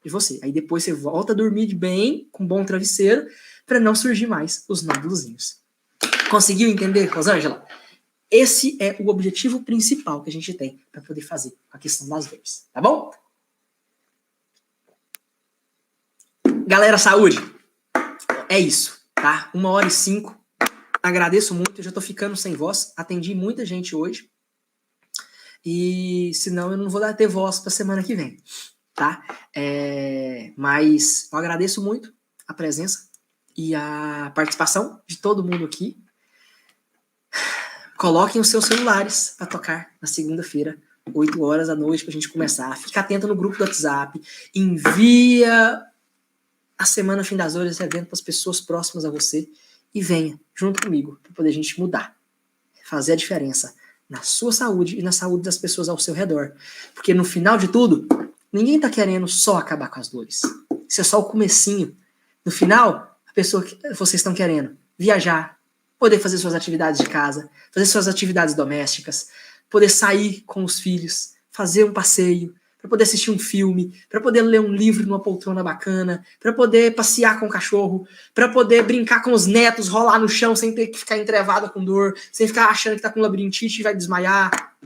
de você. Aí depois você volta a dormir bem, com um bom travesseiro, para não surgir mais os nódulozinhos. Conseguiu entender, Rosângela? Esse é o objetivo principal que a gente tem para poder fazer a questão das dores, tá bom? Galera, saúde! É isso, tá? 1h05. Agradeço muito, eu já tô ficando sem voz. Atendi muita gente hoje. E senão eu não vou ter voz pra semana que vem, tá? Mas eu agradeço muito a presença e a participação de todo mundo aqui. Coloquem os seus celulares para tocar na segunda-feira, 8 horas da noite, pra gente começar. Fica atento no grupo do WhatsApp. Envia a Semana Fim das Dores, esse evento, para as pessoas próximas a você. E venha junto comigo para poder a gente mudar. Fazer a diferença na sua saúde e na saúde das pessoas ao seu redor. Porque no final de tudo, ninguém tá querendo só acabar com as dores. Isso é só o comecinho. No final, a pessoa que vocês estão querendo viajar, poder fazer suas atividades de casa, fazer suas atividades domésticas, poder sair com os filhos, fazer um passeio, para poder assistir um filme, para poder ler um livro numa poltrona bacana, para poder passear com o cachorro, para poder brincar com os netos, rolar no chão sem ter que ficar entrevado com dor, sem ficar achando que tá com labirintite e vai desmaiar.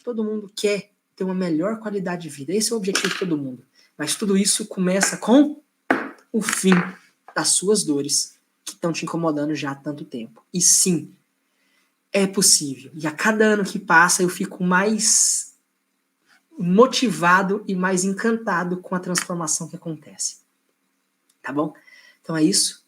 Todo mundo quer ter uma melhor qualidade de vida. Esse é o objetivo de todo mundo. Mas tudo isso começa com o fim das suas dores, que estão te incomodando já há tanto tempo. E sim, é possível. E a cada ano que passa eu fico mais motivado e mais encantado com a transformação que acontece. Tá bom? Então é isso.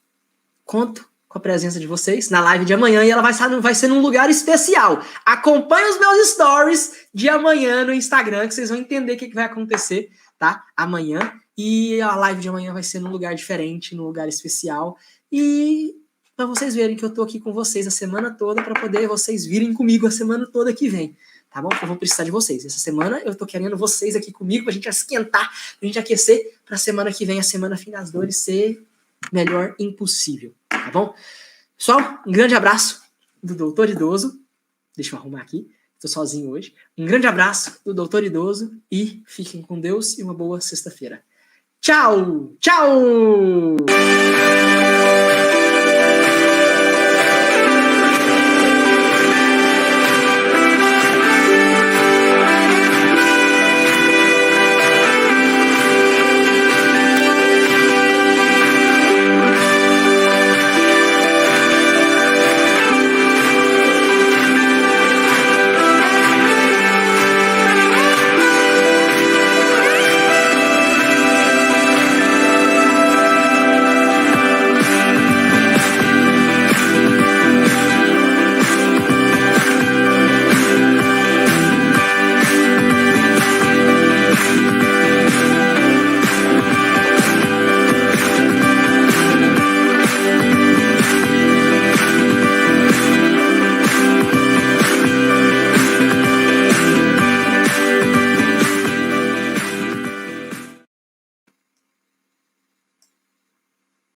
Conto com a presença de vocês na live de amanhã e ela vai ser num lugar especial. Acompanhe os meus stories de amanhã no Instagram que vocês vão entender o que vai acontecer, tá? Amanhã. E a live de amanhã vai ser num lugar diferente, num lugar especial. E para vocês verem que eu tô aqui com vocês a semana toda para poder vocês virem comigo a semana toda que vem. Tá bom? Eu vou precisar de vocês. Essa semana eu tô querendo vocês aqui comigo pra gente esquentar, pra gente aquecer pra semana que vem, a Semana Fim das Dores, ser melhor impossível. Tá bom? Pessoal, um grande abraço do Doutor Idoso. Deixa eu arrumar aqui. Tô sozinho hoje. Um grande abraço do Doutor Idoso e fiquem com Deus e uma boa sexta-feira. Tchau! Tchau!